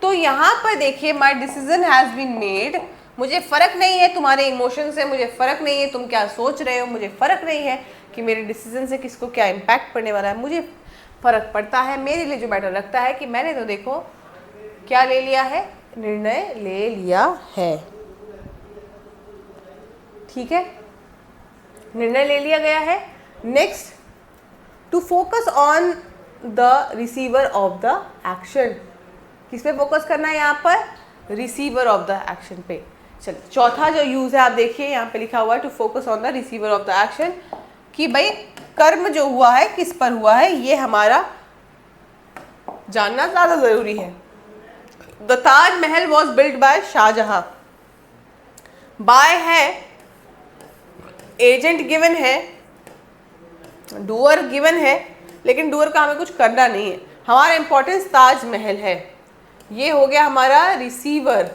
तो यहाँ पर देखिए, my decision has been made मुझे फ़र्क नहीं है तुम्हारे इमोशन से, मुझे फ़र्क नहीं है तुम क्या सोच रहे हो, मुझे फ़र्क नहीं है कि मेरे डिसीजन से किसको क्या इम्पैक्ट पड़ने वाला है। मुझे फ़र्क पड़ता है, मेरे लिए जो मैटर रखता है कि मैंने तो देखो क्या ले लिया है, निर्णय ले लिया है। ठीक है, निर्णय ले लिया गया है। Next, to focus on the receiver of the action. किस पे फोकस करना है यहाँ पर? रिसीवर ऑफ द एक्शन पे। चलिए, चौथा जो यूज है आप देखिए यहाँ पे लिखा हुआ है to focus on the receiver of the action, कि भाई कर्म जो हुआ है किस पर हुआ है ये हमारा जानना ज़्यादा ज़रूरी है। The Taj Mahal was build by Shah Jahan. By है, एजेंट गिवन है, डूअर गिवन है, लेकिन डूअर का हमें कुछ करना नहीं है। हमारा इंपॉर्टेंस ताजमहल है। ये हो गया हमारा receiver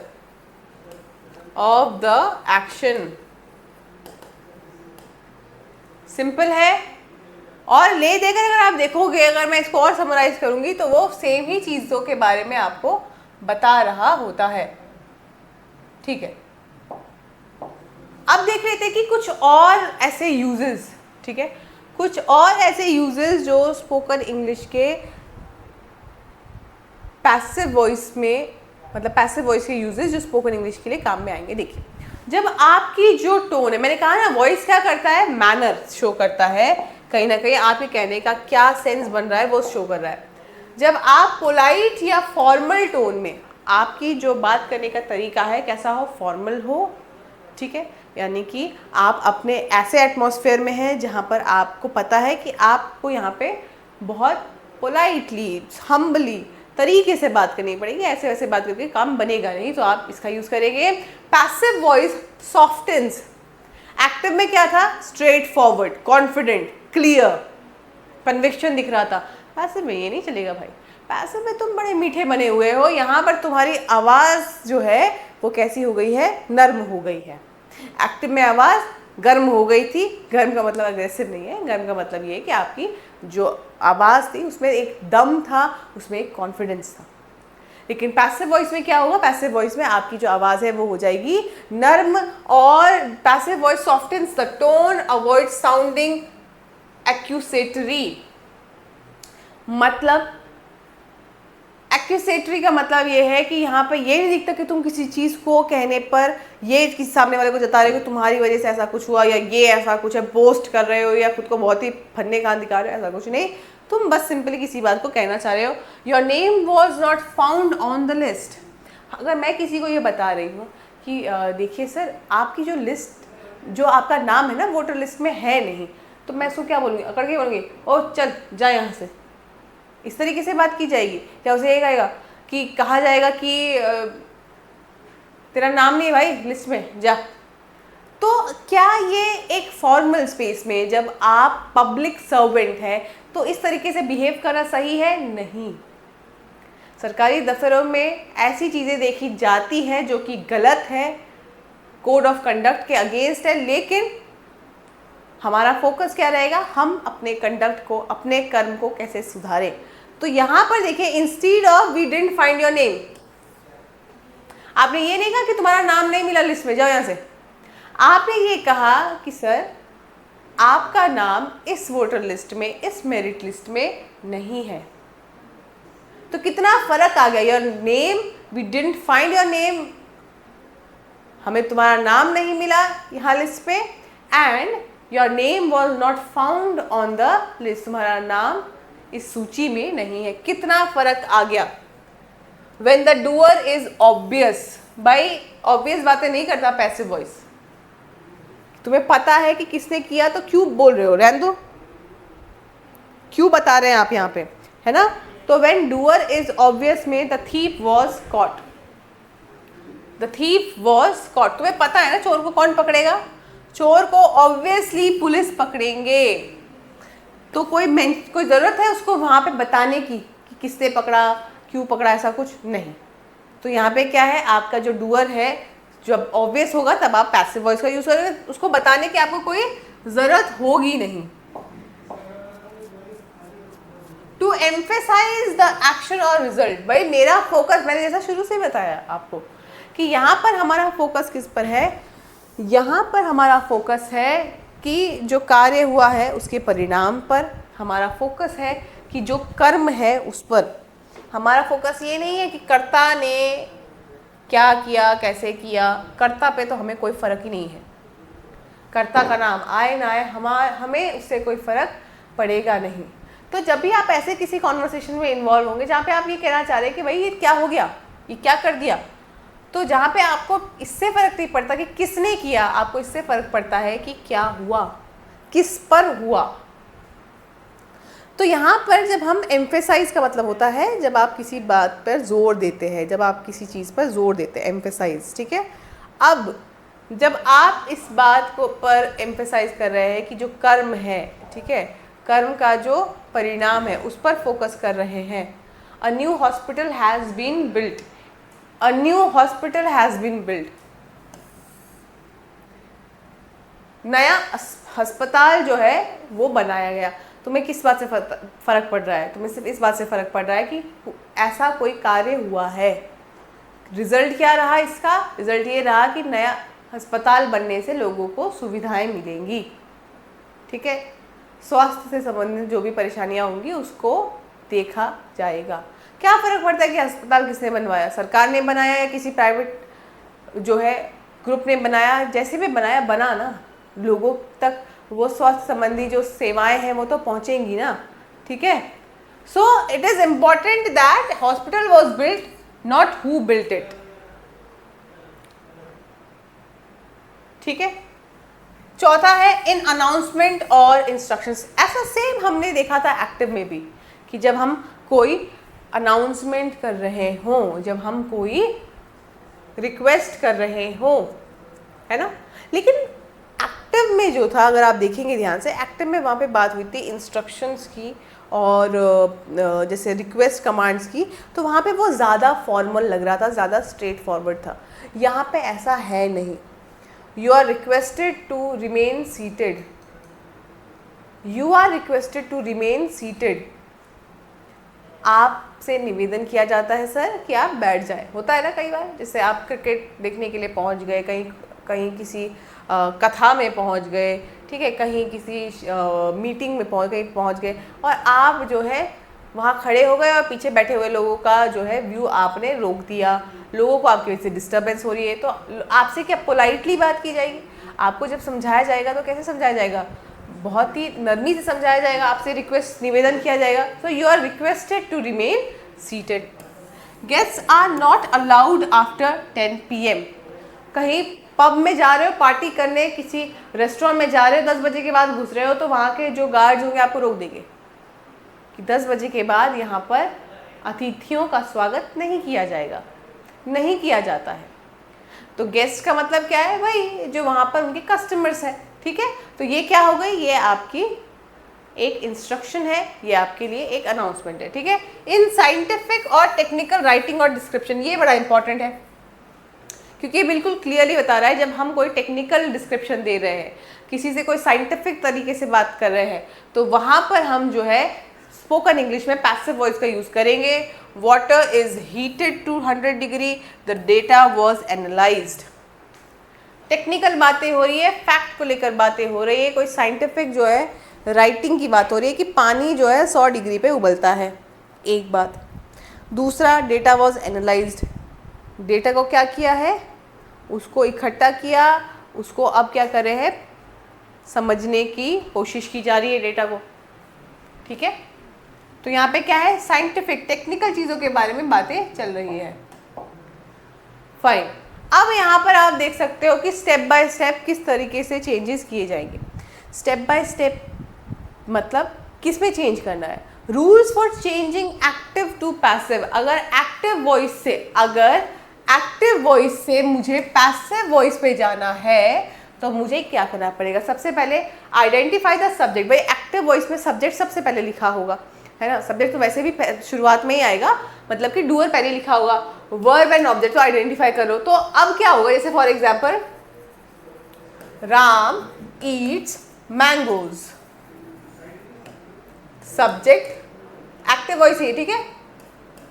of the action. Simple है। और ले देकर अगर आप देखोगे, अगर मैं इसको और समराइज करूंगी तो वो सेम ही चीज़ों के बारे में आपको बता रहा होता है। ठीक है, अब देख लेते हैं कि कुछ और ऐसे यूजेस, ठीक है, कुछ और ऐसे यूजेस जो स्पोकन इंग्लिश के पैसिव वॉइस में, मतलब पैसिव वॉइस के यूजेस जो स्पोकन इंग्लिश के लिए काम में आएंगे। देखिए, जब आपकी जो टोन है, मैंने कहा ना वॉइस क्या करता है, मैनर शो करता है, कहीं ना कहीं आपके कहने का क्या सेंस बन रहा है वो शो कर रहा है। जब आप पोलाइट या फॉर्मल टोन में, आपकी जो बात करने का तरीका है कैसा हो, फॉर्मल हो, ठीक है, यानी कि आप अपने ऐसे एटमॉस्फेयर में हैं जहाँ पर आपको पता है कि आपको यहाँ पे बहुत पोलाइटली, हम्बली तरीके से बात करनी पड़ेगी, ऐसे वैसे बात करके काम बनेगा नहीं, तो आप इसका यूज़ करेंगे। Passive voice softens. एक्टिव में क्या था, straight forward, confident, clear, conviction दिख रहा था। पैसिव में ये नहीं चलेगा भाई, पैसिव में तुम बड़े मीठे बने हुए हो, यहाँ पर तुम्हारी आवाज़ जो है वो कैसी हो गई है, नर्म हो गई है। एक्टिव में आवाज़ गर्म हो गई थी। गर्म का मतलब अग्रेसिव नहीं है, गर्म का मतलब ये है कि आपकी जो आवाज़ थी उसमें एक दम था, उसमें एक कॉन्फिडेंस था। लेकिन पैसिव वॉइस में क्या होगा, पैसिव वॉइस में आपकी जो आवाज़ है वो हो जाएगी नर्म, और passive voice softens the tone, avoid sounding accusatory. मतलब एक्यूसेटरी का मतलब ये है कि यहाँ पर ये नहीं दिखता कि तुम किसी चीज़ को कहने पर ये किसी सामने वाले को जता रहे हो कि तुम्हारी वजह से ऐसा कुछ हुआ, या ये ऐसा कुछ है, बोस्ट कर रहे हो या खुद को बहुत ही फन्ने कान दिखा रहे हो, ऐसा कुछ नहीं। तुम बस सिंपली किसी बात को कहना चाह रहे हो। Your name was not found on the list. अगर मैं किसी को ये बता रही हूँ कि देखिए सर, आपकी जो लिस्ट, जो आपका नाम है ना वोटर लिस्ट में है नहीं, तो मैं उसको क्या बोलूँगी, अकड़ के बोलूँगी, ओ चल जा यहाँ से। इस तरीके से बात की जाएगी क्या? उसे ये कहेगा कि, कहा जाएगा कि तेरा नाम नहीं है भाई लिस्ट में, जा। तो क्या ये एक फॉर्मल स्पेस में जब आप पब्लिक सर्वेंट हैं तो इस तरीके से बिहेव करना सही है? नहीं। सरकारी दफ्तरों में ऐसी चीज़ें देखी जाती हैं जो कि गलत है, कोड ऑफ कंडक्ट के अगेंस्ट है, लेकिन हमारा फोकस क्या रहेगा, हम अपने कंडक्ट को, अपने कर्म को कैसे सुधारें। तो यहाँ पर देखिए, instead of we didn't find your name, आपने ये नहीं कहा कि तुम्हारा नाम नहीं मिला लिस्ट में, जाओ यहाँ से। आपने ये कहा कि सर आपका नाम इस वोटर लिस्ट में, इस मेरिट लिस्ट में नहीं है। तो कितना फर्क आ गया। Your name, we didn't find your name, हमें तुम्हारा नाम नहीं मिला यहाँ लिस्ट पे, and your name was not found on the list, तुम्हारा नाम इस सूची में नहीं है। कितना फर्क आ गया। When the doer is obvious, भाई ऑब्वियस बातें नहीं करता पैसिव वॉइस। तुम्हें पता है कि किसने किया तो क्यों बोल रहे हो, रहने दो, क्यों बता रहे हैं आप यहाँ पे, है ना। तो when doer is obvious में the thief was caught, the thief was caught। तुम्हें पता है ना चोर को कौन पकड़ेगा, चोर को ऑब्वियसली पुलिस पकड़ेंगे। तो कोई ज़रूरत है उसको वहाँ पे बताने की कि किसने पकड़ा, क्यों पकड़ा, ऐसा कुछ नहीं। तो यहाँ पे क्या है, आपका जो डूअर है, जब ऑब्वियस होगा तब आप पैसिव वॉइस का यूज़ करोगे, उसको बताने की आपको कोई ज़रूरत होगी नहीं। टू एम्फेसाइज द एक्शन और रिजल्ट, भाई मेरा फोकस, मैंने जैसा शुरू से बताया आपको कि यहाँ पर हमारा फोकस किस पर है, यहाँ पर हमारा फोकस है कि जो कार्य हुआ है उसके परिणाम पर, हमारा फोकस है कि जो कर्म है उस पर। हमारा फोकस ये नहीं है कि कर्ता ने क्या किया, कैसे किया। कर्ता पे तो हमें कोई फ़र्क ही नहीं है, कर्ता का नाम आए ना आए हमें उससे कोई फ़र्क पड़ेगा नहीं। तो जब भी आप ऐसे किसी कॉन्वर्सेशन में इन्वॉल्व होंगे जहाँ पे आप ये कहना चाह रहे हैं कि भाई ये क्या हो गया, ये क्या कर दिया, तो जहाँ पे आपको इससे फ़र्क नहीं पड़ता कि किसने किया, आपको इससे फ़र्क पड़ता है कि क्या हुआ, किस पर हुआ। तो यहाँ पर जब हम एम्फेसाइज का मतलब होता है जब आप किसी बात पर जोर देते हैं, जब आप किसी चीज़ पर जोर देते हैं, एम्फेसाइज, ठीक है। अब जब आप इस बात को पर एम्फेसाइज कर रहे हैं कि जो कर्म है, ठीक है, कर्म का जो परिणाम है उस पर फोकस कर रहे हैं। A new hospital has been built, a new hospital has been built, नया अस्पताल जो है वो बनाया गया। तुम्हें किस बात से फ़र्क पड़ रहा है? तुम्हें सिर्फ इस बात से फ़र्क पड़ रहा है कि ऐसा कोई कार्य हुआ है। रिज़ल्ट क्या रहा इसका? रिज़ल्ट ये रहा कि नया अस्पताल बनने से लोगों को सुविधाएं मिलेंगी, ठीक है। स्वास्थ्य से संबंधित जो भी परेशानियां होंगी उसको देखा जाएगा। क्या फ़र्क पड़ता है कि अस्पताल किसने बनवाया, सरकार ने बनाया या किसी प्राइवेट जो है ग्रुप ने बनाया? जैसे भी बनाया बना ना, लोगों तक वो स्वास्थ्य संबंधी जो सेवाएं हैं वो तो पहुंचेंगी ना, ठीक है। So it is important that hospital was built, not who built it, ठीक है। चौथा है इन अनाउंसमेंट और इंस्ट्रक्शंस। ऐसा सेम हमने देखा था एक्टिव में भी कि जब हम कोई अनाउंसमेंट कर रहे हों, जब हम कोई रिक्वेस्ट कर रहे हों, है ना। लेकिन एक्टिव में जो था, अगर आप देखेंगे ध्यान से, एक्टिव में वहाँ पे बात हुई थी इंस्ट्रक्शंस की और जैसे रिक्वेस्ट कमांड्स की, तो वहाँ पे वो ज़्यादा फॉर्मल लग रहा था, ज़्यादा स्ट्रेट फॉरवर्ड था। यहाँ पे ऐसा है नहीं। You are requested to remain seated. You are requested to remain seated. आपसे निवेदन किया जाता है सर कि आप बैठ जाएं। होता है ना कई बार, जैसे आप क्रिकेट देखने के लिए पहुंच गए, कहीं किसी कथा में पहुंच गए, ठीक है, कहीं किसी मीटिंग में पहुंच गए और आप जो है वहाँ खड़े हो गए और पीछे बैठे हुए लोगों का जो है व्यू आपने रोक दिया, लोगों को आपकी वजह से डिस्टर्बेंस हो रही है, तो आपसे क्या पोलाइटली बात की जाएगी? आपको जब समझाया जाएगा तो कैसे समझाया जाएगा? बहुत ही नरमी से समझाया जाएगा, आपसे रिक्वेस्ट निवेदन किया जाएगा। So you are requested to remain seated. Guests are not allowed after 10 PM। कहीं पब में जा रहे हो पार्टी करने, किसी रेस्टोरेंट में जा रहे हो, 10 बजे के बाद घुस रहे हो, तो वहाँ के जो गार्ड्स होंगे आपको रोक देंगे कि 10 बजे के बाद यहाँ पर अतिथियों का स्वागत नहीं किया जाएगा, नहीं किया जाता है। तो गेस्ट का मतलब क्या है भाई, जो वहाँ पर उनके कस्टमर्स हैं, ठीक है। तो ये क्या हो गई, ये आपकी एक इंस्ट्रक्शन है, ये आपके लिए एक अनाउंसमेंट है, ठीक है। इन साइंटिफिक और टेक्निकल राइटिंग और डिस्क्रिप्शन, ये बड़ा इंपॉर्टेंट है क्योंकि ये बिल्कुल क्लियरली बता रहा है जब हम कोई टेक्निकल डिस्क्रिप्शन दे रहे हैं, किसी से कोई साइंटिफिक तरीके से बात कर रहे हैं, तो वहाँ पर हम जो है स्पोकन इंग्लिश में पैसिव वॉइस का यूज़ करेंगे। वाटर इज हीटेड टू 100 डिग्री, the data was analysed. Technical बातें हो रही है, फैक्ट को लेकर बातें हो रही है, कोई साइंटिफिक जो है राइटिंग की बात हो रही है कि पानी जो है 100 डिग्री पे उबलता है, एक बात। दूसरा, डेटा वॉज एनालाइज्ड, डेटा को क्या किया है, उसको इकट्ठा किया, उसको अब क्या कर रहे हैं, समझने की कोशिश की जा रही है डेटा को, ठीक है। तो यहाँ पे क्या है, साइंटिफिक टेक्निकल चीज़ों के बारे में बातें चल रही है। फाइन। अब यहाँ पर आप देख सकते हो कि स्टेप बाय स्टेप किस तरीके से चेंजेस किए जाएंगे। स्टेप बाय स्टेप मतलब किस में चेंज करना है, rules for changing active to passive. अगर एक्टिव वॉइस से मुझे पैसिव वॉइस पे जाना है तो मुझे क्या करना पड़ेगा, सबसे पहले आइडेंटिफाई द सब्जेक्ट। भाई एक्टिव वॉइस में सब्जेक्ट सबसे पहले लिखा होगा, है ना। सब्जेक्ट तो वैसे भी शुरुआत में ही आएगा, मतलब कि डूअर पहले लिखा होगा, वर्ब एंड ऑब्जेक्ट तो आइडेंटिफाई करो। तो अब क्या होगा, जैसे for example Ram Yeats mangoes, subject active voice है, ठीक है,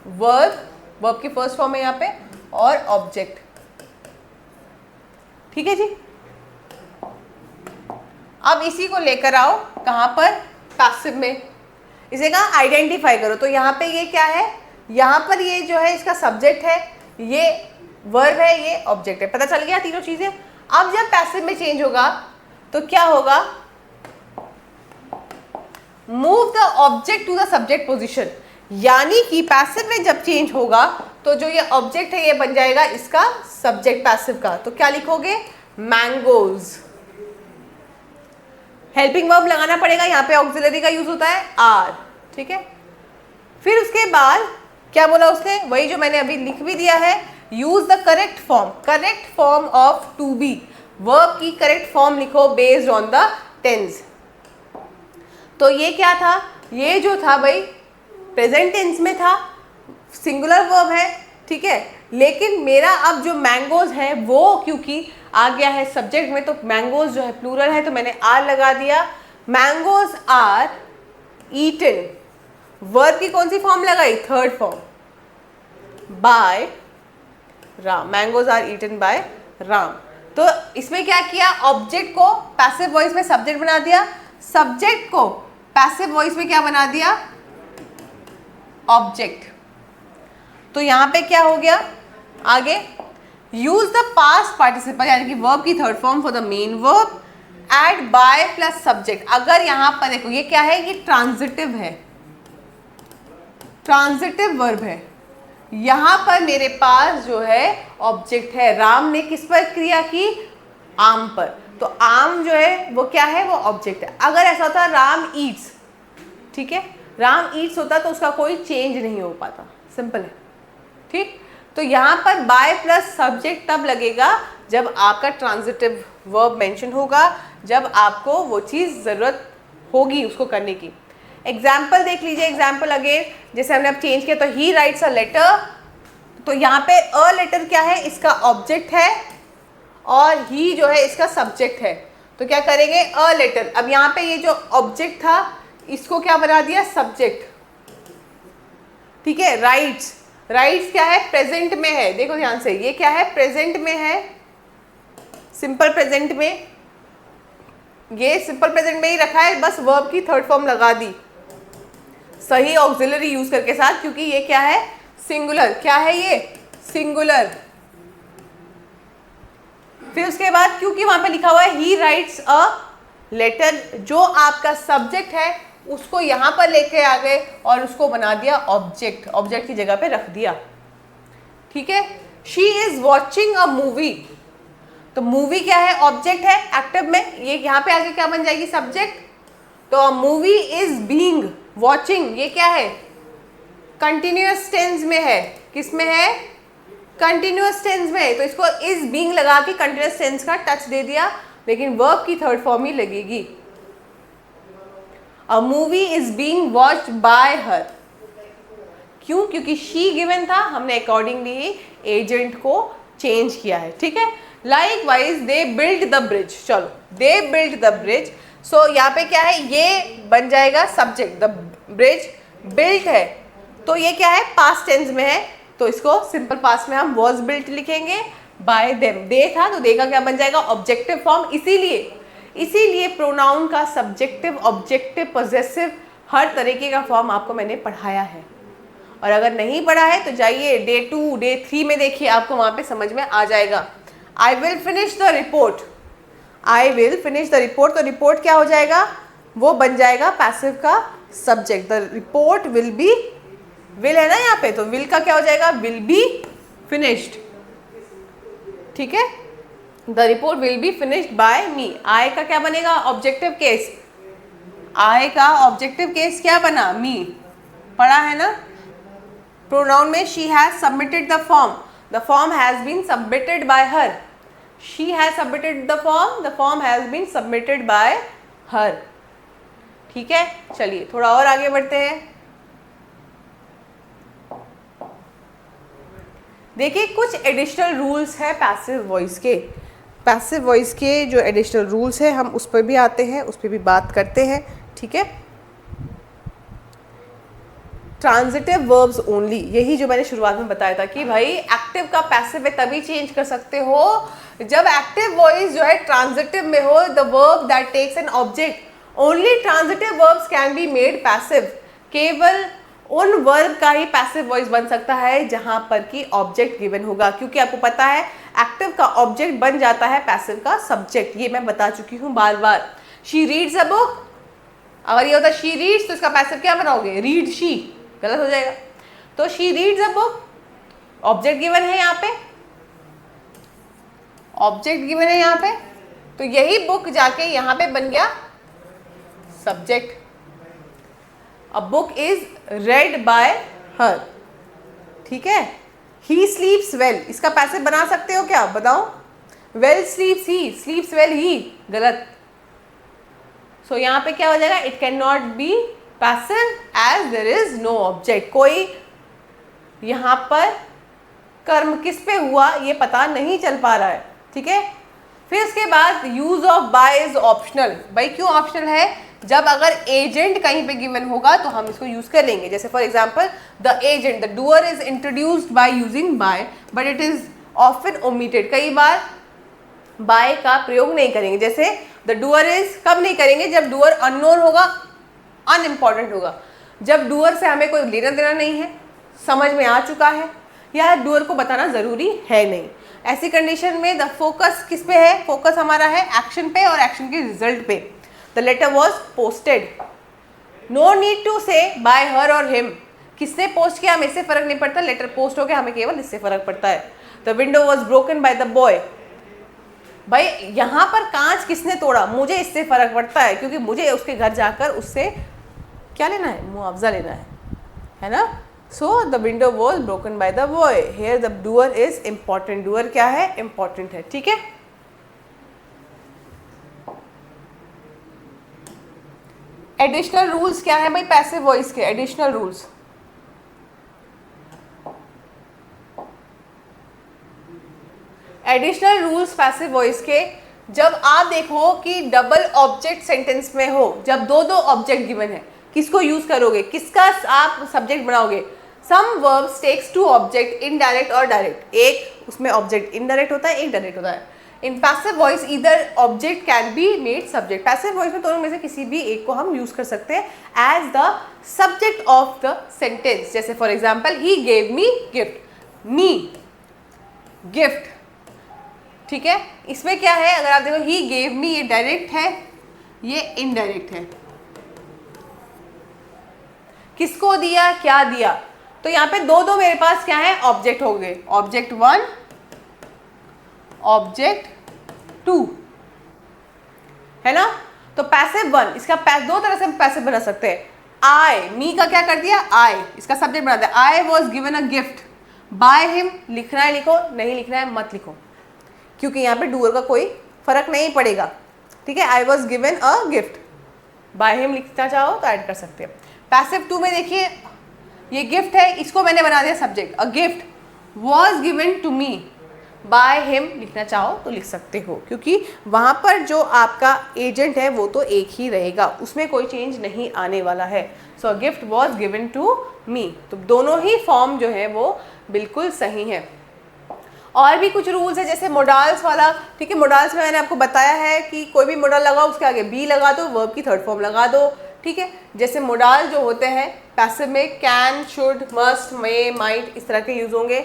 वर्ब की फर्स्ट फॉर्म है यहाँ पे, और ऑब्जेक्ट ठीक है जी। अब इसी को लेकर आओ कहाँ पर, पैसिव में। इसे कहा आइडेंटिफाई करो। तो यहाँ पे ये क्या है, यहाँ पर ये जो है इसका सब्जेक्ट है, ये वर्ब है, ये ऑब्जेक्ट है। पता चल गया तीनों चीजें। अब जब पैसिव में चेंज होगा तो क्या होगा, move the object to the subject position. यानी कि पैसिव में जब चेंज होगा तो जो ये ऑब्जेक्ट है ये बन जाएगा इसका सब्जेक्ट पैसिव का। तो क्या लिखोगे, मैंगोज। हेल्पिंग वर्ब लगाना पड़ेगा, यहाँ पे ऑक्सिलरी का यूज होता है आर, ठीक है। फिर उसके बाद क्या बोला उसने, वही जो मैंने अभी लिख भी दिया है, use the correct form of to be. Verb की करेक्ट फॉर्म लिखो बेस्ड ऑन द टेंस। तो ये क्या था, ये जो था भाई प्रेजेंट टेंस में था, सिंगुलर वर्ब है, ठीक है। लेकिन मेरा अब जो मैंगोज है वो क्योंकि आ गया है सब्जेक्ट में, तो मैंगोज जो है प्लूरल है तो मैंने आर लगा दिया। मैंगोज आर ईटन, वर्ब की कौन सी फॉर्म लगाई, third form, by Ram. Mangoes are eaten by Ram. तो इसमें क्या किया, ऑब्जेक्ट को पैसिव वॉइस में सब्जेक्ट बना दिया, सब्जेक्ट को पैसिव वॉइस में क्या बना दिया, ऑब्जेक्ट। तो यहां पे क्या हो गया आगे, यूज द पास्ट पार्टिसिपल यानी कि वर्ब की third form for the main verb, add by plus subject. अगर यहां पर देखो ये क्या है, ये ट्रांजिटिव है, ट्रांजिटिव वर्ब है। यहां पर मेरे पास जो है ऑब्जेक्ट है, राम ने किस पर क्रिया की, आम पर, तो आम जो है वो क्या है, वो ऑब्जेक्ट है। अगर ऐसा होता राम ईट्स, ठीक है, राम ईट्स होता तो उसका कोई चेंज नहीं हो पाता, सिंपल है, ठीक। तो यहाँ पर बाय प्लस सब्जेक्ट तब लगेगा जब आपका ट्रांजिटिव वर्ब मेंशन होगा, जब आपको वो चीज़ ज़रूरत होगी उसको करने की। एग्जाम्पल देख लीजिए, एग्जाम्पल अगेन, जैसे हमने अब चेंज किया, तो ही राइट्स अ लेटर, तो यहाँ पे अ लेटर क्या है, इसका ऑब्जेक्ट है और ही जो है इसका सब्जेक्ट है। तो क्या करेंगे, अ लेटर। अब यहाँ पे ये जो ऑब्जेक्ट था इसको क्या बना दिया, सब्जेक्ट, ठीक है। राइट्स, राइट्स क्या है, प्रेजेंट में है, देखो ध्यान से, ये क्या है, प्रेजेंट में है, सिंपल प्रेजेंट में, ये सिंपल प्रेजेंट में ही रखा है, बस वर्ब की थर्ड फॉर्म लगा दी सही ऑक्सिलरी यूज करके साथ, क्योंकि ये क्या है, सिंगुलर। क्या है ये, सिंगुलर। फिर उसके बाद क्योंकि वहां पे लिखा हुआ है ही राइट्स अ लेटर, जो आपका सब्जेक्ट है उसको यहां पर लेके आ गए और उसको बना दिया ऑब्जेक्ट, ऑब्जेक्ट की जगह पे रख दिया, ठीक है। She is watching a movie, तो मूवी क्या है, ऑब्जेक्ट है एक्टिव में, ये यहाँ पे आगे क्या बन जाएगी, सब्जेक्ट। तो मूवी इज बीइंग, वॉचिंग ये क्या है, कंटिन्यूअस टेंस में है, किस में है, कंटिन्यूअस टेंस में, तो इसको इज बीइंग लगा के कंटिन्यूअस टेंस का टच दे दिया, लेकिन वर्ब की थर्ड फॉर्म ही लगेगी। A movie is being watched bye हर, क्यों, क्योंकि शी गिवन था, हमने अकॉर्डिंगली एजेंट को चेंज किया है, ठीक है। Like wise they build the bridge, चलो दे बिल्ड द ब्रिज, सो यहाँ पे क्या है, ये बन जाएगा सब्जेक्ट, द ब्रिज बिल्ट है, तो ये क्या है, पास्ट टेंस में है, तो इसको सिंपल पास्ट में हम वॉज बिल्ट लिखेंगे बाय देम। दे था तो दे का क्या बन जाएगा, ऑब्जेक्टिव फॉर्म। इसीलिए प्रोनाउन का सब्जेक्टिव, ऑब्जेक्टिव, पॉजेसिव हर तरीके का फॉर्म आपको मैंने पढ़ाया है, और अगर नहीं पढ़ा है तो जाइए डे 2, डे 3 में देखिए, आपको वहाँ पे समझ में आ जाएगा। I will finish the report, I will finish the report, तो रिपोर्ट क्या हो जाएगा, वो बन जाएगा पैसिव का subject. The report will B, will है ना यहाँ पे, तो विल का क्या हो जाएगा, विल बी फिनिश्ड, ठीक है। The report will be finished by me. I का क्या बनेगा, ऑब्जेक्टिव केस, आई का ऑब्जेक्टिव केस क्या बना, मी, पढ़ा है ना। प्रोनाउन में she has submitted the form, the form has been submitted by her, she has submitted the form has been submitted by her, ठीक है। चलिए थोड़ा और आगे बढ़ते हैं। देखिए कुछ एडिशनल रूल्स है पैसिव वॉइस के, पैसिव वॉइस के जो एडिशनल रूल्स हैं हम उस पर भी आते हैं, उस पर भी बात करते हैं, ठीक है। ट्रांजिटिव वर्ब्स ओनली, यही जो मैंने शुरुआत में बताया था कि भाई एक्टिव का पैसिव में तभी चेंज कर सकते हो जब एक्टिव वॉइस जो है ट्रांजिटिव में हो, the verb that takes an object, only transitive verbs can be made passive, केवल उन वर्ब का ही पैसिव वॉइस बन सकता है जहां पर कि ऑब्जेक्ट गिवन होगा, क्योंकि आपको पता है एक्टिव का ऑब्जेक्ट बन जाता है पैसिव का सब्जेक्ट, ये मैं बता चुकी हूं बार बार। शी रीड्स अ बुक, अगर ये होता शी रीड्स तो इसका पैसिव क्या बनाओगे, रीड शी, गलत हो जाएगा। तो she reads a book, object given है यहाँ पे, ऑब्जेक्ट गिवन है यहाँ पे, तो यही बुक जाके यहाँ पे बन गया subject. A book is red bye her, ठीक है। ही स्लीप्स वेल, इसका पैसिव बना सकते हो क्या, बताओ। वेल स्लीप्स ही, स्लीप्स वेल ही, गलत। सो यहाँ पे क्या हो जाएगा, it can not be passive as there is no object, कोई यहाँ पर कर्म किस पे हुआ ये पता नहीं चल पा रहा है, ठीक है। फिर उसके बाद use of by is optional, भाई क्यों ऑप्शनल है, जब अगर एजेंट कहीं पे गिवन होगा तो हम इसको यूज कर लेंगे। जैसे for example the agent, the doer is introduced by using by but it is often omitted, कई बार बाय का प्रयोग नहीं करेंगे। जैसे द डूअर इज कब नहीं करेंगे, जब डूअर अननोन होगा, अनइम्पॉर्टेंट होगा, जब डूअर से हमें कोई लेना देना नहीं है, समझ में आ चुका है, या डूअर को बताना जरूरी है नहीं, ऐसी कंडीशन में द फोकस किस पे है, फोकस हमारा है एक्शन पे और एक्शन के रिजल्ट पे। The letter was posted, no need to say by her और हिम, किसने पोस्ट किया हमें इससे फर्क नहीं पड़ता, लेटर पोस्ट हो गया हमें केवल इससे फर्क पड़ता है। The window was broken by the boy, भाई यहाँ पर कांच किसने तोड़ा, मुझे इससे फर्क पड़ता है क्योंकि मुझे उसके घर जाकर उससे क्या लेना है, मुआवजा लेना है ना। So the window was broken by the boy, here the doer is important, doer क्या है, इंपॉर्टेंट है, ठीक है। एडिशनल रूल्स क्या है भाई पैसिव वॉइस के, additional rules, additional rules passive voice के, जब आप देखो कि डबल ऑब्जेक्ट सेंटेंस में हो, जब दो दो ऑब्जेक्ट गिवन है, किसको यूज करोगे, किसका आप सब्जेक्ट बनाओगे। Some verbs takes two object, indirect और डायरेक्ट, एक उसमें ऑब्जेक्ट इनडायरेक्ट होता है, एक डायरेक्ट होता है। इन passive voice either object can be made subject, passive voice में दोनों में से किसी भी एक को हम यूज कर सकते हैं as the subject of the sentence. जैसे for example he gave me gift, me gift, ठीक है। इसमें क्या है, अगर आप देखो ही गेव मी, ये डायरेक्ट है, ये इनडायरेक्ट है, किसको दिया, क्या दिया, तो यहाँ पे दो दो मेरे पास क्या है, ऑब्जेक्ट हो गए, ऑब्जेक्ट 1 ऑब्जेक्ट 2, है ना। तो पैसिव 1, इसका दो तरह से हम पैसिव बना सकते हैं। आई, मी का क्या कर दिया, आई, इसका सब्जेक्ट बना दिया, I was given a gift bye him, लिखना है लिखो, नहीं लिखना है मत लिखो, क्योंकि यहाँ पे डूअर का कोई फर्क नहीं पड़ेगा, ठीक है। I was given a gift, bye him लिखना चाहो तो ऐड कर सकते हैं। पैसिव 2 में देखिए ये गिफ्ट है, इसको मैंने बना दिया subject, a gift was given to me by him, लिखना चाहो तो लिख सकते हो, क्योंकि वहाँ पर जो आपका एजेंट है वो तो एक ही रहेगा, उसमें कोई चेंज नहीं आने वाला है। So a gift was given to me, तो दोनों ही फॉर्म जो है वो बिल्कुल सही है। और भी कुछ रूल्स है, जैसे मोडाल्स वाला, ठीक है। मोडाल्स में मैंने आपको बताया है कि कोई भी मोडाल लगाओ उसके आगे बी लगा दो, वर्ब की थर्ड फॉर्म लगा दो, ठीक है। जैसे मोडाल जो होते हैं पैसिव में can, should, must, may, might, इस तरह के यूज होंगे,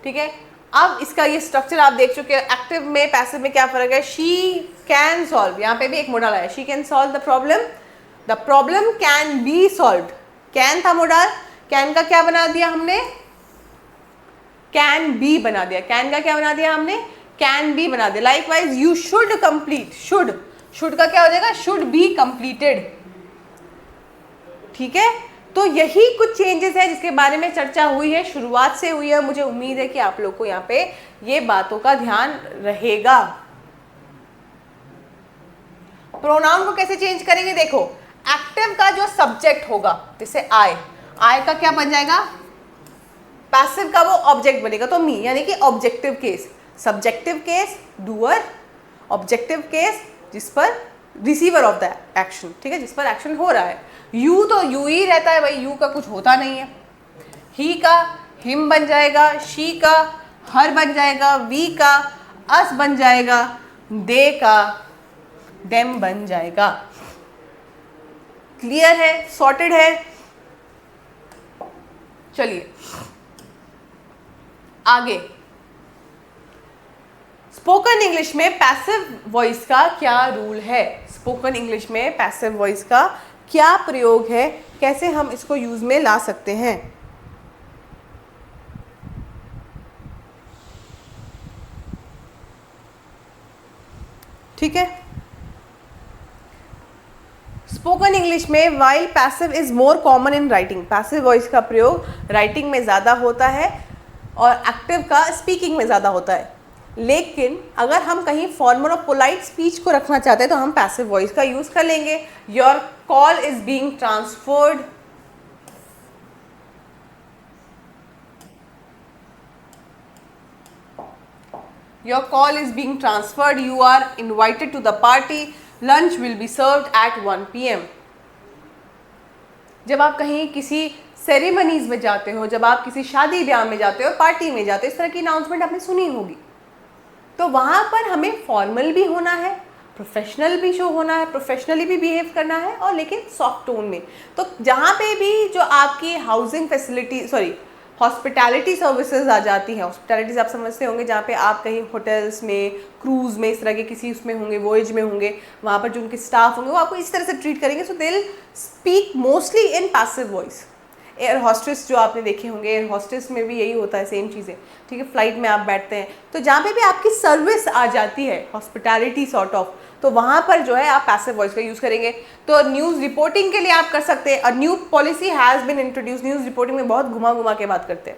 ठीक है। अब इसका ये स्ट्रक्चर आप देख चुके हैं, एक्टिव में पैसिव में क्या फर्क है। शी कैन सॉल्व, यहाँ पे भी एक मोडाल आया, she can solve the problem can be solved, can था मोडाल, कैन का क्या बना दिया हमने, कैन बी बना दिया, कैन का क्या बना दिया हमने, कैन बी बना दिया। Likewise you should complete, should का क्या हो जाएगा, शुड बी कंप्लीटेड, ठीक है। तो यही कुछ चेंजेस है जिसके बारे में चर्चा हुई है, शुरुआत से हुई है, मुझे उम्मीद है कि आप लोग को यहाँ पे ये बातों का ध्यान रहेगा। प्रोनाउन को कैसे चेंज करेंगे, देखो एक्टिव का जो सब्जेक्ट होगा, जैसे आई का क्या बन जाएगा, पैसिव का वो ऑब्जेक्ट बनेगा, तो मी, यानी कि objective case, subjective case doer, objective case जिस पर रिसीवर ऑफ द एक्शन, ठीक है, जिस पर एक्शन हो रहा है। यू तो यू ही रहता है भाई, यू का कुछ होता नहीं है, ही का हिम बन जाएगा, शी का हर बन जाएगा, वी का अस बन जाएगा, दे का देम बन जाएगा। क्लियर है, सॉर्टेड है। चलिए आगे, स्पोकन इंग्लिश में पैसिव वॉइस का क्या रूल है, स्पोकन इंग्लिश में पैसिव वॉइस का क्या प्रयोग है, कैसे हम इसको यूज में ला सकते हैं। ठीक है, स्पोकन इंग्लिश में while passive is more common in writing, passive voice का प्रयोग राइटिंग में ज़्यादा होता है और एक्टिव का स्पीकिंग में ज़्यादा होता है। लेकिन अगर हम कहीं फॉर्मल और पोलाइट स्पीच को रखना चाहते हैं तो हम पैसिव वॉइस का यूज़ कर लेंगे। Your call is being transferred, your call is being transferred, you are invited to the party, lunch will be served at 1 PM। जब आप कहीं किसी सेरेमनीज में जाते हो, जब आप किसी शादी ब्याह में जाते हो, पार्टी में जाते हो, इस तरह की अनाउंसमेंट आपने सुनी होगी, तो वहाँ पर हमें फॉर्मल भी होना है, प्रोफेशनल भी शो होना है, प्रोफेशनली भी बिहेव करना है, और लेकिन सॉफ्ट टोन में। तो जहाँ पे भी जो आपकी हाउसिंग फैसिलिटी हॉस्पिटैलिटी सर्विसेज आ जाती हैं, हॉस्पिटैलिटीज आप समझते होंगे, जहाँ पे आप कहीं होटल्स में, क्रूज़ में, इस तरह के किसी उसमें होंगे, वॉयज में होंगे, वहाँ पर जो उनके स्टाफ होंगे वो आपको इस तरह से ट्रीट करेंगे। So they will speak mostly in passive voice. Air hostess जो आपने देखे होंगे, एयर हॉस्टेस में भी यही होता है, सेम चीज़ें। ठीक है, फ्लाइट में आप बैठते हैं तो जहाँ पे भी आपकी सर्विस आ जाती है, हॉस्पिटैलिटी सॉर्ट ऑफ, तो वहाँ पर जो है आप पैसिव वॉइस का यूज़ करेंगे। तो न्यूज़ रिपोर्टिंग के लिए आप कर सकते हैं। A new policy has been introduce, news reporting में बहुत घुमा घुमा के बात करते हैं।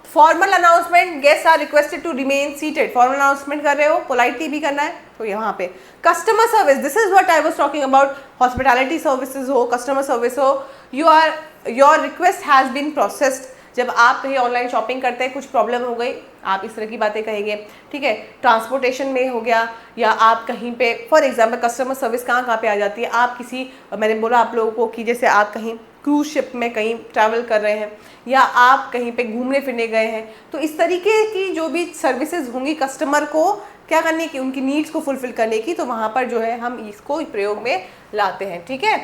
Formal announcement, guests are requested to remain seated, formal announcement कर रहे हो, पोलाइटली भी करना है, तो यहाँ पे customer service, this is what I was talking about, hospitality services हो, कस्टमर सर्विस हो, your request has been processed. जब आप कहीं ऑनलाइन शॉपिंग करते हैं, कुछ प्रॉब्लम हो गई, आप इस तरह की बातें कहेंगे। ठीक है, ट्रांसपोर्टेशन में हो गया, या आप कहीं पे, फॉर एग्जांपल कस्टमर सर्विस कहाँ पे आ जाती है, आप किसी, मैंने बोला आप लोगों को कि जैसे आप कहीं क्रूज शिप में कहीं ट्रैवल कर रहे हैं, या आप कहीं पे घूमने फिरने गए हैं, तो इस तरीके की जो भी सर्विसेज होंगी कस्टमर को क्या करने की, उनकी नीड्स को फुलफिल करने की, तो वहाँ पर जो है हम इसको प्रयोग में लाते हैं। ठीक है,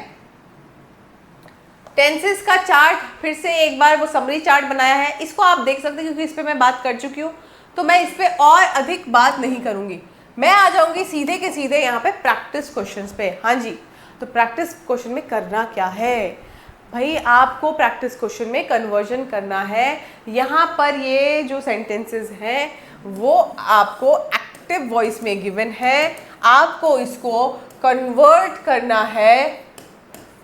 टेंसेस का चार्ट, फिर से एक बार वो समरी चार्ट बनाया है, इसको आप देख सकते हैं क्योंकि इस पर मैं बात कर चुकी हूँ, तो मैं इस पर और अधिक बात नहीं करूँगी। मैं आ जाऊँगी सीधे के सीधे यहाँ पे प्रैक्टिस क्वेश्चंस पे। हाँ जी, तो प्रैक्टिस क्वेश्चन में करना क्या है भाई, आपको प्रैक्टिस क्वेश्चन में कन्वर्जन करना है। यहाँ पर ये जो सेंटेंसेस हैं वो आपको एक्टिव वॉइस में गिवन है, आपको इसको कन्वर्ट करना है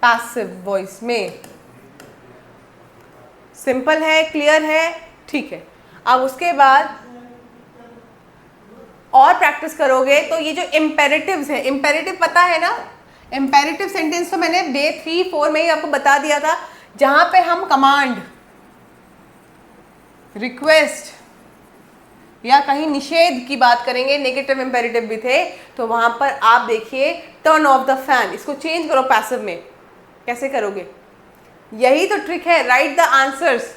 पैसिव वॉइस में। सिंपल है, क्लियर है, ठीक है। अब उसके बाद और प्रैक्टिस करोगे तो ये जो इम्पेरेटिव्स है, इम्पेरेटिव पता है ना, इम्पेरेटिव सेंटेंस तो मैंने डे 3-4 में ही आपको बता दिया था, जहां पे हम कमांड, रिक्वेस्ट या कहीं निषेध की बात करेंगे, नेगेटिव इम्पेरेटिव भी थे, तो वहां पर आप देखिए टर्न ऑफ द फैन, इसको चेंज करो पैसिव में। कैसे करोगे, यही तो ट्रिक है, राइट द आंसर्स।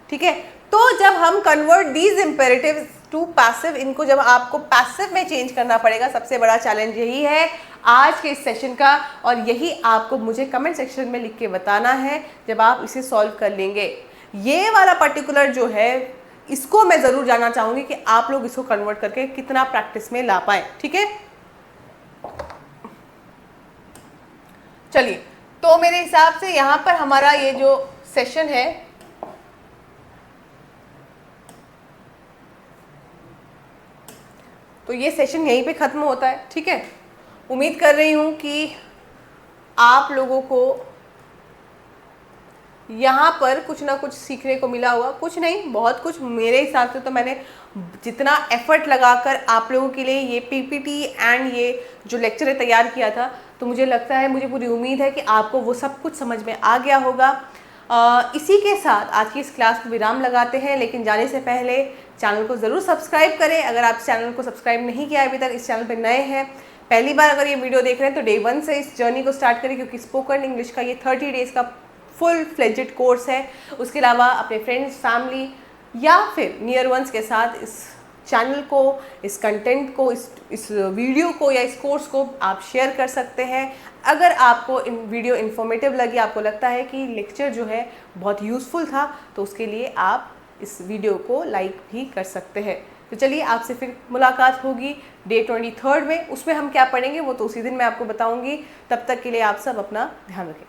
ठीक है, तो जब हम convert these imperatives to passive, इनको जब आपको पैसिव में चेंज करना पड़ेगा, सबसे बड़ा चैलेंज यही है आज के इस सेशन का, और यही आपको मुझे कमेंट सेक्शन में लिख के बताना है जब आप इसे सॉल्व कर लेंगे। ये वाला पर्टिकुलर जो है, इसको मैं ज़रूर जानना चाहूँगी कि आप लोग इसको कन्वर्ट करके कितना प्रैक्टिस में ला पाएँ। ठीक है, चलिए, तो मेरे हिसाब से यहाँ पर हमारा ये जो सेशन है तो ये सेशन यहीं पे ख़त्म होता है। ठीक है, उम्मीद कर रही हूँ कि आप लोगों को यहाँ पर कुछ ना कुछ सीखने को मिला होगा, कुछ नहीं बहुत कुछ। मेरे हिसाब से तो मैंने जितना एफर्ट लगाकर आप लोगों के लिए ये पीपीटी एंड ये जो लेक्चर है तैयार किया था, तो मुझे लगता है, मुझे पूरी उम्मीद है कि आपको वो सब कुछ समझ में आ गया होगा। इसी के साथ आज की इस क्लास को विराम लगाते हैं, लेकिन जाने से पहले चैनल को ज़रूर सब्सक्राइब करें। अगर आप चैनल को सब्सक्राइब नहीं किया अभी तक, इस चैनल पर नए हैं, पहली बार अगर ये वीडियो देख रहे हैं, तो डे 1 से इस जर्नी को स्टार्ट करें, क्योंकि स्पोकन इंग्लिश का ये 30 डेज़ का फुल फ्लेजेड कोर्स है। उसके अलावा अपने फ्रेंड्स, फैमिली या फिर नियर वंस के साथ इस चैनल को, इस कंटेंट को, इस वीडियो को या इस कोर्स को आप शेयर कर सकते हैं। अगर आपको वीडियो इन्फॉर्मेटिव लगी, आपको लगता है कि लेक्चर जो है बहुत यूज़फुल था, तो उसके लिए आप इस वीडियो को लाइक भी कर सकते हैं। तो चलिए आपसे फिर मुलाकात होगी डे 23 में। उसमें हम क्या पढ़ेंगे वो तो उसी दिन मैं आपको बताऊंगी। तब तक के लिए आप सब अपना ध्यान रखें।